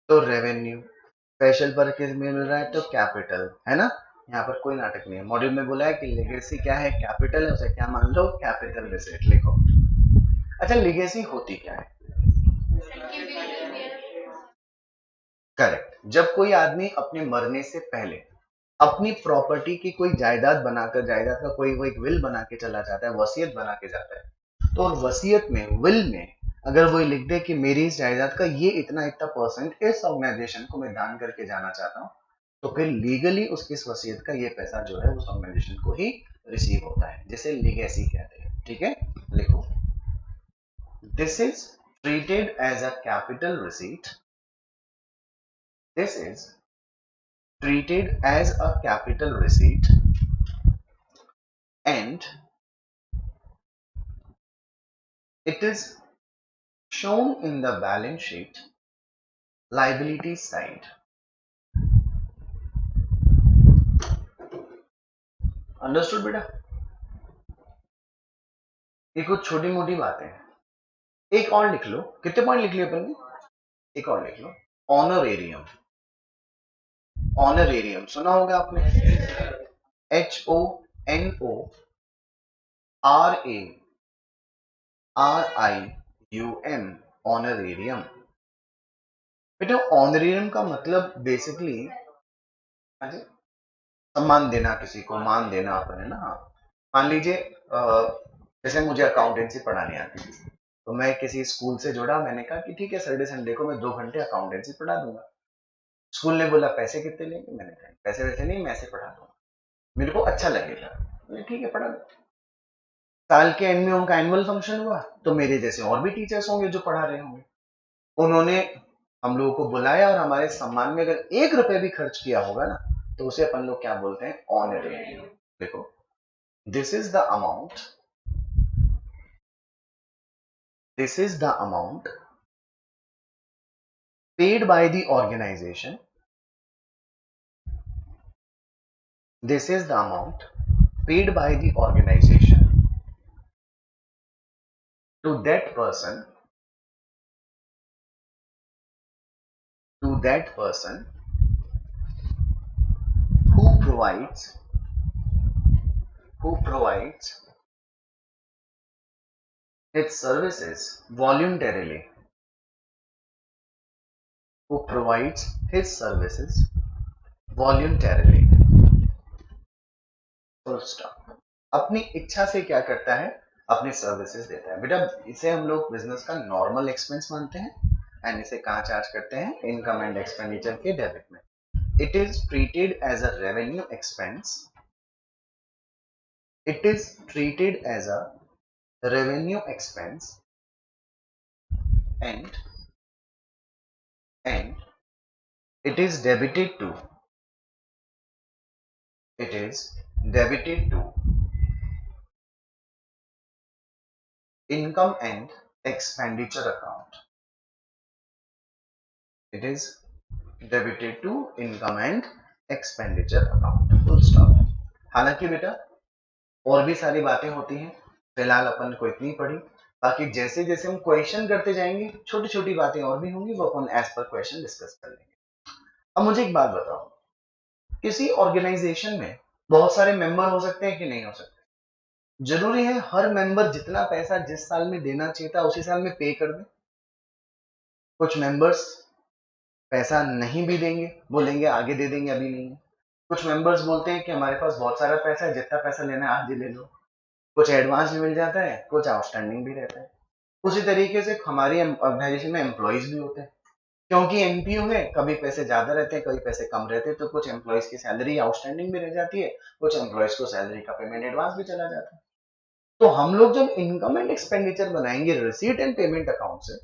तो रेवेन्यू, स्पेशल पर्पस के लिए मिल रहा है तो कैपिटल, है ना। यहाँ पर कोई नाटक नहीं है, मॉड्यूल में बोला है कि लेगेसी क्या है, कैपिटल है, उसे क्या मान लो, कैपिटल रिसीट लिखो। अच्छा लेगेसी होती क्या है, करेक्ट, जब कोई आदमी अपने मरने से पहले अपनी प्रॉपर्टी की कोई जायदाद बनाकर, जायदाद का कोई वो एक विल बना के चला जाता है, वसीयत बना के जाता है, तो वसीयत में, विल में अगर वो लिख दे कि मेरी इस जायदाद का ये इतना इतना परसेंट इस ऑर्गेनाइजेशन को मैं दान करके जाना चाहता हूँ, तो फिर लीगली उसकी इस वसीयत का ये पैसा जो है उस ऑर्गेनाइजेशन को ही रिसीव होता है, जिसे लीगेसी कहते हैं। ठीक है, लिखो, this is treated as a capital receipt. This is treated as a capital receipt and it is shown in the balance sheet liability side। Understood बेटा, ये कुछ छोटी मोटी बातें हैं। एक और लिख लो, कितने पॉइंट लिख लिए अपन ने, एक और लिख लो, ऑनरेरियम। ऑनरेरियम सुना होगा आपने, HONORARIUM, ऑनरेरियम। बेटा ऑनरेरियम का मतलब बेसिकली सम्मान देना, किसी को मान देना अपन, है ना। मान लीजिए जैसे मुझे अकाउंटेंसी पढ़ानी आती थी, तो मैं किसी स्कूल से जुड़ा, मैंने कहा कि ठीक है सैटरडे संडे को मैं 2 घंटे अकाउंटेंसी पढ़ा दूंगा। स्कूल ने बोला पैसे कितने लेंगे, मैंने कहा पैसे वैसे नहीं, मैं ऐसे पढ़ा दूंगा, मेरे को अच्छा लगेगा। मैंने ठीक है पढ़ा दो। साल के एंड में उनका एनुअल फंक्शन हुआ तो मेरे जैसे और भी टीचर्स होंगे जो पढ़ा रहे होंगे, उन्होंने हम लोगों को बुलाया और हमारे सम्मान में अगर 1 रुपए भी खर्च किया होगा ना, तो उसे अपन लोग क्या बोलते हैं, ऑनरेरियम। देखो, this is the amount, this is the amount paid by the organization, this is the amount paid by the organization to that person that person who provides its services voluntarily, who provides his services voluntarily, full stop। अपनी इच्छा से क्या करता है, अपनी services देता है। बेटा इसे हम लोग बिजनेस का नॉर्मल एक्सपेंस मानते हैं एंड इसे कहाँ चार्ज करते हैं, इनकम एंड एक्सपेंडिचर के डेबिट में। It is treated as a revenue expense, it is treated as a revenue expense and it is debited to income and expenditure account। it is debited to income and expenditure account, full stop। हालांकि बेटा और भी सारी बातें होती हैं, फिलहाल अपन को इतनी पढ़ी, बाकी जैसे जैसे हम क्वेश्चन करते जाएंगे छोटी छोटी बातें और भी होंगी, वो अपन एज पर क्वेश्चन डिस्कस कर लेंगे। अब मुझे एक बात बताओ, किसी ऑर्गेनाइजेशन में बहुत सारे मेंबर हो सकते हैं कि नहीं हो सकते? जरूरी है हर मेंबर जितना पैसा जिस साल में देना चाहिए था उसी साल में पे कर दे? कुछ मेंबर्स पैसा नहीं भी देंगे, बोलेंगे आगे दे देंगे अभी नहीं। कुछ मेंबर्स बोलते हैं कि हमारे पास बहुत सारा पैसा है, जितना पैसा लेना है आज ही ले लो। कुछ एडवांस भी मिल जाता है, कुछ आउटस्टैंडिंग भी रहता है। उसी तरीके से हमारी ऑर्गेनाइजेशन में एम्प्लॉइज भी होते हैं, क्योंकि एनपीओ में कभी पैसे ज्यादा रहते हैं, कभी पैसे कम रहते हैं, तो कुछ एम्प्लॉइज की सैलरी आउटस्टैंडिंग भी रह जाती है, कुछ एम्प्लॉइज को सैलरी का पेमेंट एडवांस भी चला जाता है। तो हम लोग जब इनकम एंड एक्सपेंडिचर बनाएंगे रिसीट एंड पेमेंट अकाउंट से,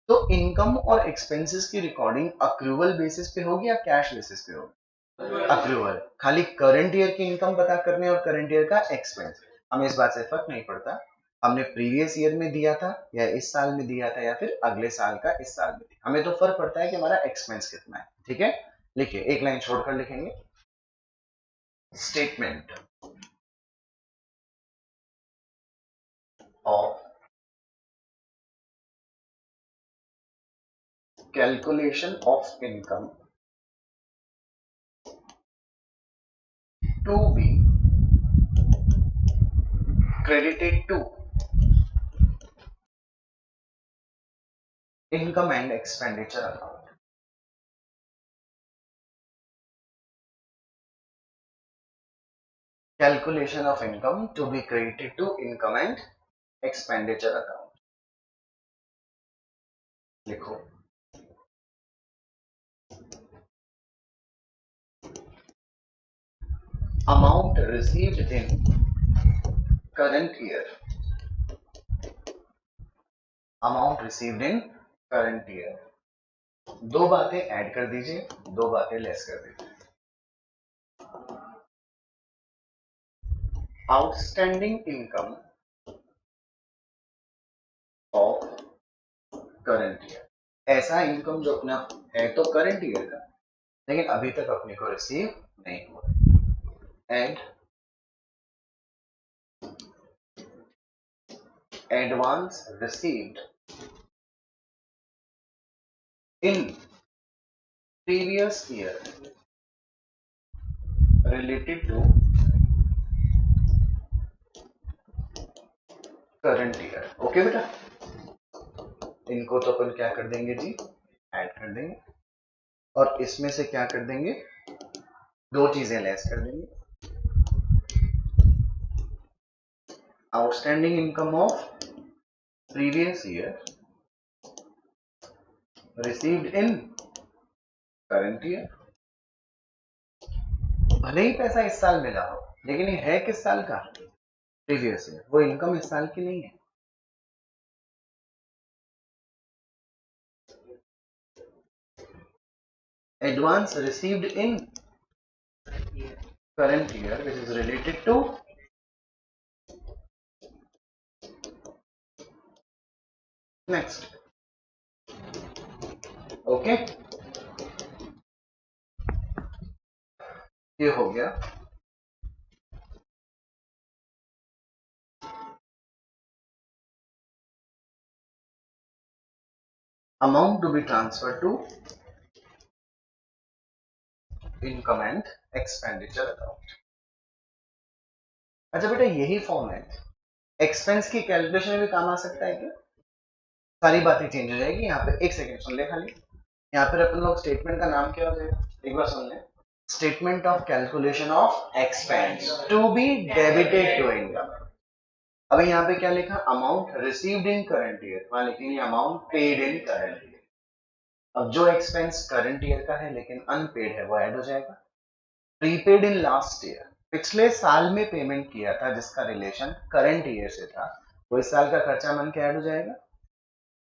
तो इनकम और एक्सपेंसेस की रिकॉर्डिंग अक्रूवल बेसिस पे होगी या कैश बेसिस पे होगी? अक्रूवल। खाली करंट ईयर की इनकम पता करने और करंट ईयर का एक्सपेंस, हमें इस बात से फर्क नहीं पड़ता हमने प्रीवियस ईयर में दिया था या इस साल में दिया था या फिर अगले साल का इस साल में दिया, हमें तो फर्क पड़ता है कि हमारा एक्सपेंस कितना है। ठीक है, लिखिए एक लाइन छोड़कर लिखेंगे, statement of calculation of income to be credited to income and expenditure account। Calculation of income to be credited to income and expenditure account। लिखो amount received in current year, amount received in current year। दो बातें add कर दीजिए, दो बातें less कर दीजिए। Outstanding income of current year, ऐसा इनकम जो अपना है तो करंट ईयर का, लेकिन अभी तक अपने को रिसीव नहीं हुआ। And advance received in previous year related to current year। Okay बेटा, इनको तो अपन क्या कर देंगे जी, ऐड कर देंगे, और इसमें से क्या कर देंगे, दो चीजें लेस कर देंगे। Outstanding income of previous year received in current year. भले ही पैसा इस साल मिला हो, लेकिन ये है किस साल का, प्रीवियस ईयर, वो इनकम इस साल की नहीं है। Advance received in current year which is related to next। Okay, ये हो गया। Amount to be transfer to income and expenditure account. अच्छा बेटा यही फॉर्म है एक्सपेंस की कैलकुलेशन में भी काम आ सकता है क्या? सारी बातें चेंज हो जाएगी। यहाँ पे एक सेकंड सुन ले खाली, यहाँ पर अपन लोग स्टेटमेंट का नाम क्या हो जाएगा एक बार सुन ले। Statement of calculation of expense to be debited to income. अब यहाँ पे क्या लिखा, amount received in current year, वहां लिखेंगे amount paid in current year. अब जो एक्सपेंस करंट ईयर का है लेकिन अनपेड है वो ऐड हो जाएगा। प्रीपेड इन लास्ट ईयर, पिछले साल में पेमेंट किया था जिसका रिलेशन करंट ईयर से था, वो इस साल का खर्चा मन के ऐड हो जाएगा।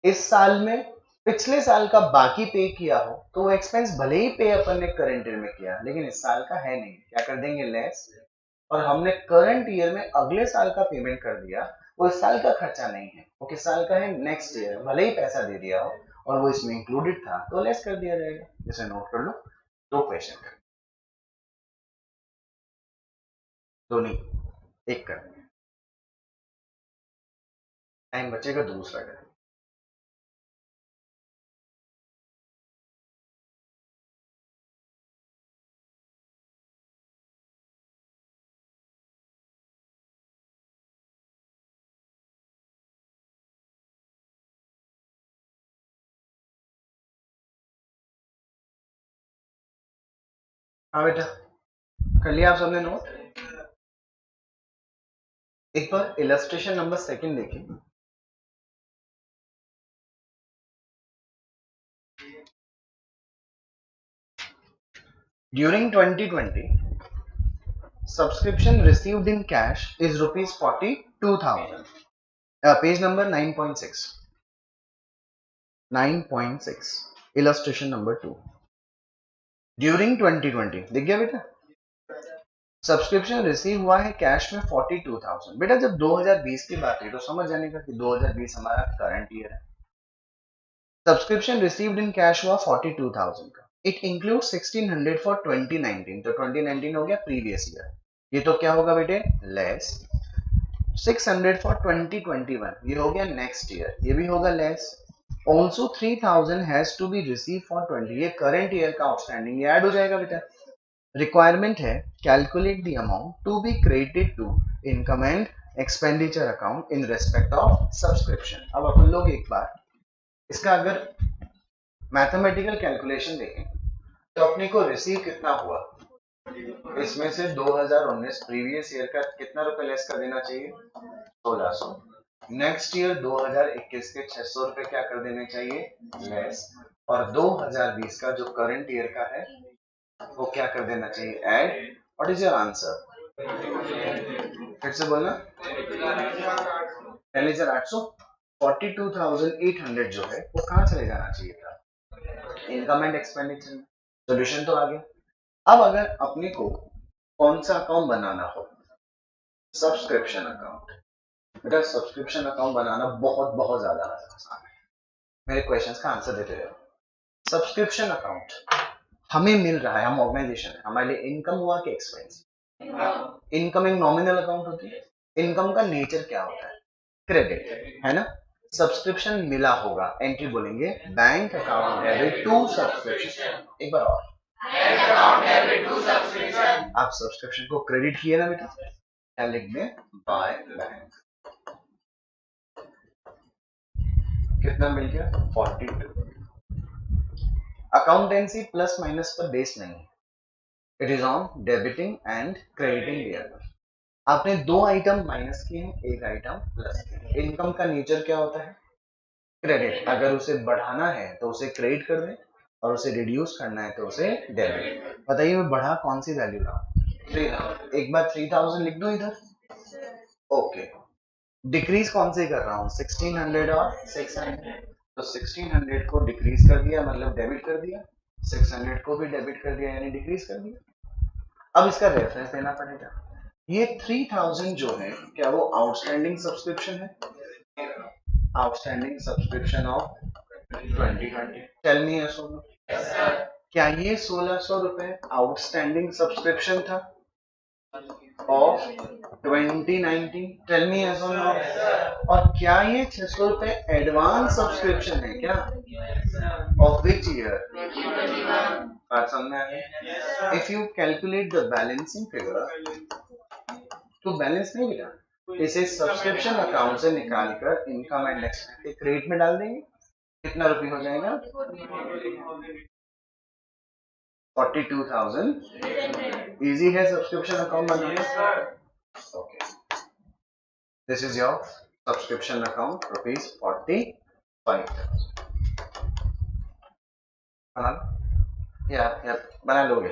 इस साल में पिछले साल का बाकी पे किया हो तो वो एक्सपेंस भले ही पे अपन ने करंट ईयर में किया लेकिन इस साल का है नहीं, क्या कर देंगे लेस। और हमने करंट ईयर में अगले साल का पेमेंट कर दिया, वो इस साल का खर्चा नहीं है, वो किस साल का है, नेक्स्ट ईयर, भले ही पैसा दे दिया हो और वो इसमें इंक्लूडेड था तो लेस कर दिया जाएगा। इसे नोट कर लो। दो क्वेश्चन कर, दो नहीं एक कर, टाइम बचेगा दूसरा कर। हाँ बेटा कर लिया आप सबने नोट। एक बार इलस्ट्रेशन नंबर सेकंड देखिए। During 2020 subscription received in cash is rupees 42,000. Page number 9.6. 9.6 illustration number 2. During 2020 दिख गया बेटा, सब्सक्रिप्शन रिसीव हुआ है कैश में 42,000। बेटा जब 2020 की बात है तो समझ जाने का कि 2020 हमारा करंट ईयर है। सब्सक्रिप्शन रिसीव्ड इन कैश हुआ 42,000 का, इट इंक्लूड 1600 फॉर 2019, तो 2019 हो गया प्रीवियस ईयर, ये तो क्या होगा बेटे लेस। 600 फॉर 2021 ये हो गया नेक्स्ट ईयर, ये भी होगा less. Also 3000 has to be receive for 20, ये करंट ईयर का आउटस्टैंडिंग, ये ऐड हो जाएगा बेटा। रिक्वायरमेंट है calculate the amount to be credited to income and expenditure account in respect of subscription. अब अपन लोग एक बार इसका अगर मैथमेटिकल कैलकुलेशन देखें तो अपने को रिसीव कितना हुआ, इसमें से 2019 प्रीवियस ईयर का कितना रुपए लेस कर देना चाहिए 1600, नेक्स्ट ईयर 2021 के 600 रुपए क्या कर देने चाहिए लेस, और 2020 का जो करंट ईयर का है वो क्या कर देना चाहिए add. What is your answer, फिर से बोलना, 10,800, 42,800 जो है वो कहाँ चले जाना चाहिए था इनकम एंड एक्सपेंडिचर में। सोल्यूशन तो आ गया। अब अगर अपने को कौन सा अकाउंट बनाना हो, सब्सक्रिप्शन अकाउंट। बेटा सब्सक्रिप्शन अकाउंट बनाना बहुत बहुत ज्यादा आसान है, मेरे क्वेश्चंस का आंसर देते रहो। सब्सक्रिप्शन अकाउंट हमें मिल रहा है, हम ऑर्गेनाइजेशन है, हमारे लिए इनकम हुआ कि एक्सपेंस। इनकम एक नॉमिनल अकाउंट होती है, इनकम का नेचर क्या होता है क्रेडिट, है ना। सब्सक्रिप्शन मिला होगा, एंट्री बोलेंगे bank account debit to subscription. एक बार और, आप सब्सक्रिप्शन को क्रेडिट किए ना बेटा, क्या लिख दें बाय बैंक, कितना मिल गया 42। अकाउंटेंसी प्लस माइनस पर बेस नहीं है, it is on debiting and crediting year. आपने दो आइटम माइनस किए हैं, एक आइटम प्लस किया है। इनकम का नेचर क्या होता है क्रेडिट, अगर उसे बढ़ाना है तो उसे क्रेडिट कर दें और उसे रिड्यूस करना है तो उसे डेबिट। बताइए मैं बढ़ा कौन सी वैल्यू लाऊं, 3000, एक बार 3000 लिख दो इधर, ओके। डिक्रीज कौन से कर रहा हूँ 1600 और 600, तो 1600 को डिक्रीज कर दिया मतलब डेबिट कर दिया, 600 को भी डेबिट कर दिया यानी डिक्रीज कर दिया। अब इसका रेफरेंस देना पड़ेगा, ये 3000 जो है क्या वो आउटस्टैंडिंग सब्सक्रिप्शन है, outstanding subscription of 2020। Tell me yes or no, क्या ये 1600 रुपए आउटस्टैंडिंग सब्सक्रिप्शन था, of 2019? Tell me yes or no. और क्या ये 600 रुपए एडवांस सब्सक्रिप्शन है क्या? Of which year? बात समझ में आ गई? If you calculate the balancing figure, तो बैलेंस नहीं मिला, इसे सब्सक्रिप्शन अकाउंट से निकालकर इनकम एंड एक्सपेंस के क्रेडिट में डाल देंगे। कितना रुपये हो जाएगा? 42,000। इजी है subscription account banana. Okay, this is your subscription account, ₹45,000। बना लो या बना लोगे?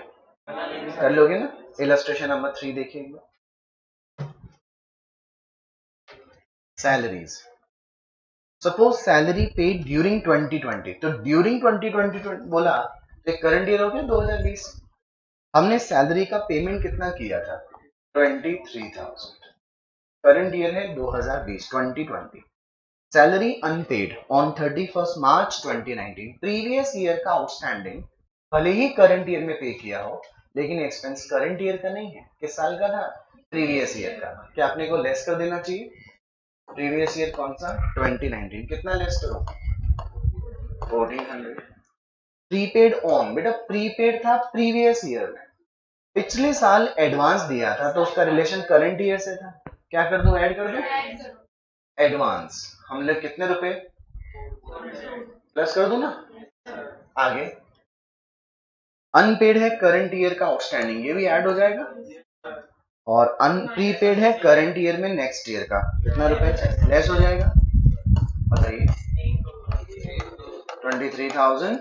कर लोगे ना? इलस्ट्रेशन नंबर 3 देखिए। Salaries, suppose salary paid during 2020, तो ड्यूरिंग 2020 बोला तो करंट ईयर हो गया 2020। हमने सैलरी का पेमेंट कितना किया था? 23,000। करंट ईयर है 2020, 2020। Salary unpaid on 31 March 2019, previous year का आउटस्टैंडिंग भले ही करंट ईयर में पे किया हो, लेकिन एक्सपेंस करंट ईयर का नहीं है। किस साल का था? प्रीवियस ईयर का। क्या अपने को लेस कर देना चाहिए? प्रीवियस ईयर कौन सा? 2019। कितना लेस करो? 1400। प्रीपेड ऑन, बेटा प्रीपेड था प्रीवियस ईयर में, पिछले साल एडवांस दिया था, तो उसका रिलेशन करंट ईयर से था। क्या कर दूं? ऐड कर दूं? एडवांस हम लोग कितने रुपए प्लस कर दूं ना? आगे अनपेड है करंट ईयर का आउटस्टैंडिंग, ये भी ऐड हो जाएगा। और अनप्रीपेड है करंट ईयर में नेक्स्ट ईयर का, कितना रुपए लेस हो जाएगा? बताइए। 23,000।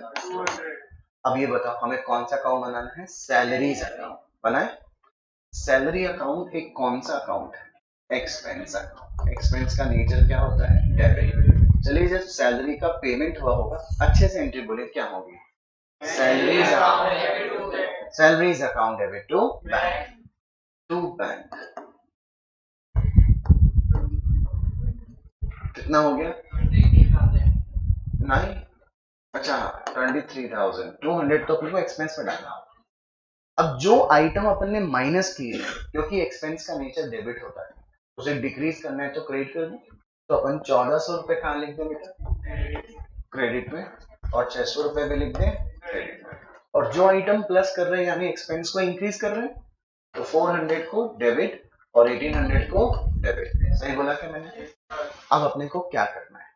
अब ये बताओ हमें कौन सा अकाउंट बनाना है? सैलरीज अकाउंट बनाए। सैलरी अकाउंट एक कौन सा अकाउंट है? Expense account. एक्सपेंस का नेचर क्या होता है? डेबिट। चलिए जब सैलरी का पेमेंट हुआ होगा, अच्छे से एंट्री बोले क्या होगी? Salaries account, salaries account debit to bank, to bank. कितना हो गया? नहीं, अच्छा 23,200 तो अपने को एक्सपेंस में डालना। अब जो आइटम अपन ने माइनस किए, क्योंकि एक्सपेंस का नेचर डेबिट होता है, उसे डिक्रीज करना है तो क्रेडिट कर दो। तो अपन 1,400 रुपए कहाँ लिख दे बेटा? क्रेडिट में। और 600 रुपए भी लिख दे क्रेडिट में। और जो आइटम प्लस कर रहे हैं यानी एक्सपेंस को इंक्रीज कर रहे हैं, तो 400 को डेबिट और 1800 को डेबिट। सही बोला क्या मैंने? अब अपने को क्या करना है?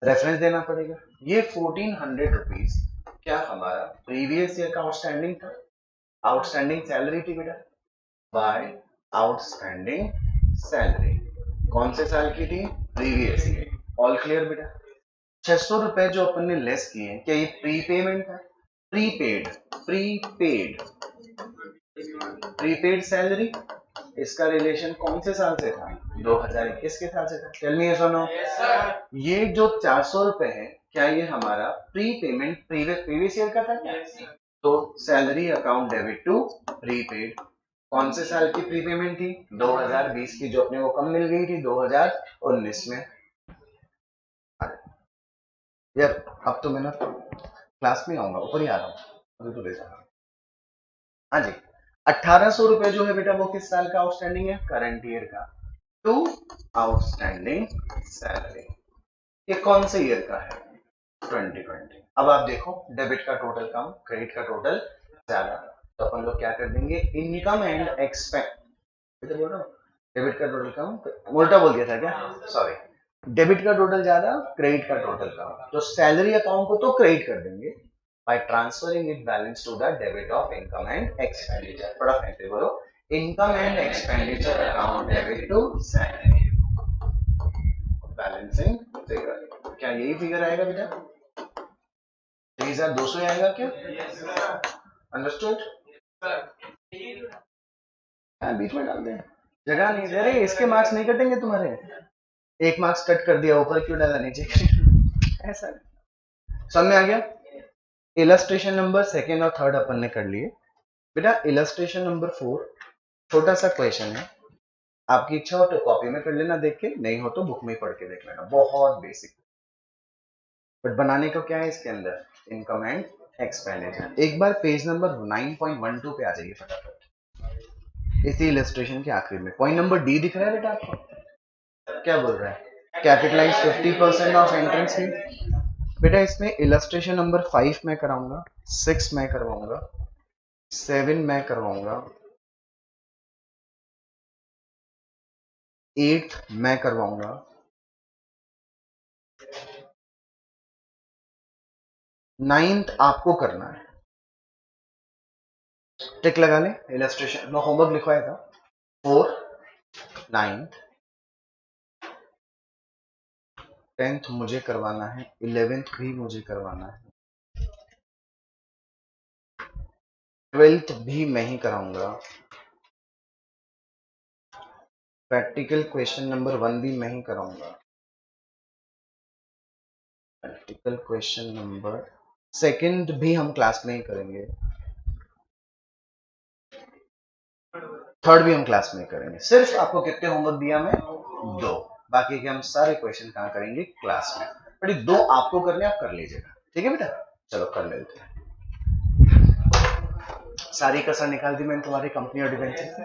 रेफरेंस देना पड़ेगा। ये 1400 रुपीज क्या हमारा प्रीवियस ईयर का आउटस्टैंडिंग था? आउटस्टैंडिंग सैलरी थी बेटा, बाय आउटस्टैंडिंग सैलरी। कौन से साल की थी? Previous year. ऑल क्लियर बेटा? 600 रुपए जो अपन ने लेस किए हैं, क्या ये प्रीपेमेंट है? Prepaid, prepaid, prepaid salary. इसका रिलेशन कौन से साल से था? 2021 के साल से था। Tell me yes or no. ये जो 400 रुपए है, क्या ये हमारा प्री पेमेंट प्रीवियस ईयर का था क्या? तो salary account debit to prepaid. कौन से साल की प्री पेमेंट थी? 2020 की, जो अपने को कम मिल गई थी 2019 में। यार अब तो मैं ना क्लास में आऊंगा, ऊपर ही आ रहा हूँ, अभी तो ले जा। हाँ जी, 1,800 रुपए जो है बेटा वो किस साल का आउटस्टैंडिंग है? करंट ईयर का, टू आउटस्टैंडिंग सैलरी। ये कौन से ईयर का है? 2020। अब आप देखो डेबिट का टोटल कम, क्रेडिट का टोटल ज्यादा, तो अपन लोग क्या कर देंगे? इनकम एंड एक्सपेंस, बोल रहा हूँ डेबिट का टोटल कम, उल्टा बोल दिया था क्या? सॉरी। डेबिट का टोटल ज्यादा, क्रेडिट का टोटल कम, तो सैलरी अकाउंट को तो क्रेडिट कर देंगे by transferring its balance to the debit of income and expenditure। फटाफट से बोलो, income and expenditure account debit to salary। Balancing figure, क्या यही फिगर आएगा बेटा? 3,200 आएगा क्या? अंडरस्टूड? बीच में डाल दे, जगह नहीं दे रहे, इसके मार्क्स नहीं कटेंगे तुम्हारे। एक मार्क्स कट कर दिया, ऊपर क्यों डाला नीचे? ऐसा समझ में आ गया? इलस्ट्रेशन नंबर सेकेंड और थर्ड अपन ने कर लिए बेटा। इलस्ट्रेशन नंबर 4 छोटा सा क्वेश्चन है, आपकी इच्छा हो तो कॉपी में कर लेना देख के, नहीं हो तो बुक में पढ़ के देख लेना, बहुत बेसिक। बट बनाने को क्या है इसके अंदर? Income and expenditure. एक बार पेज नंबर 9.12 पे आ जाइए फटाफट। इसी इलस्ट्रेशन के आखिरी में। पॉइंट नंबर डी दिख रहा है बेटा आपको, क्या बोल रहा है? Capitalise 50% of entrance fee. बेटा इसमें इलस्ट्रेशन नंबर 5 मैं कराऊंगा, 6 मैं करवाऊंगा, 7 मैं करवाऊंगा, 8 मैं करवाऊंगा, 9th आपको करना है। टिक लगा ले, इलस्ट्रेशन नो होमवर्क लिखवाया था। 4, 9th, 10th मुझे करवाना है, 11th भी मुझे करवाना है, 12th भी मैं ही कराऊंगा, प्रैक्टिकल क्वेश्चन नंबर 1 भी मैं ही कराऊंगा, प्रैक्टिकल क्वेश्चन नंबर 2 भी हम क्लास में ही करेंगे, 3rd भी हम क्लास में करेंगे। सिर्फ आपको कितने होमवर्क दिया मैं? 2। बाकी के हम सारे क्वेश्चन कहाँ करेंगे? क्लास में। बट 2 आपको करने, आप कर लीजिएगा, ठीक है बेटा? चलो कर लेते हैं। सारी कसर निकाल दी मैंने तुम्हारी कंपनी और डिवेंचर से।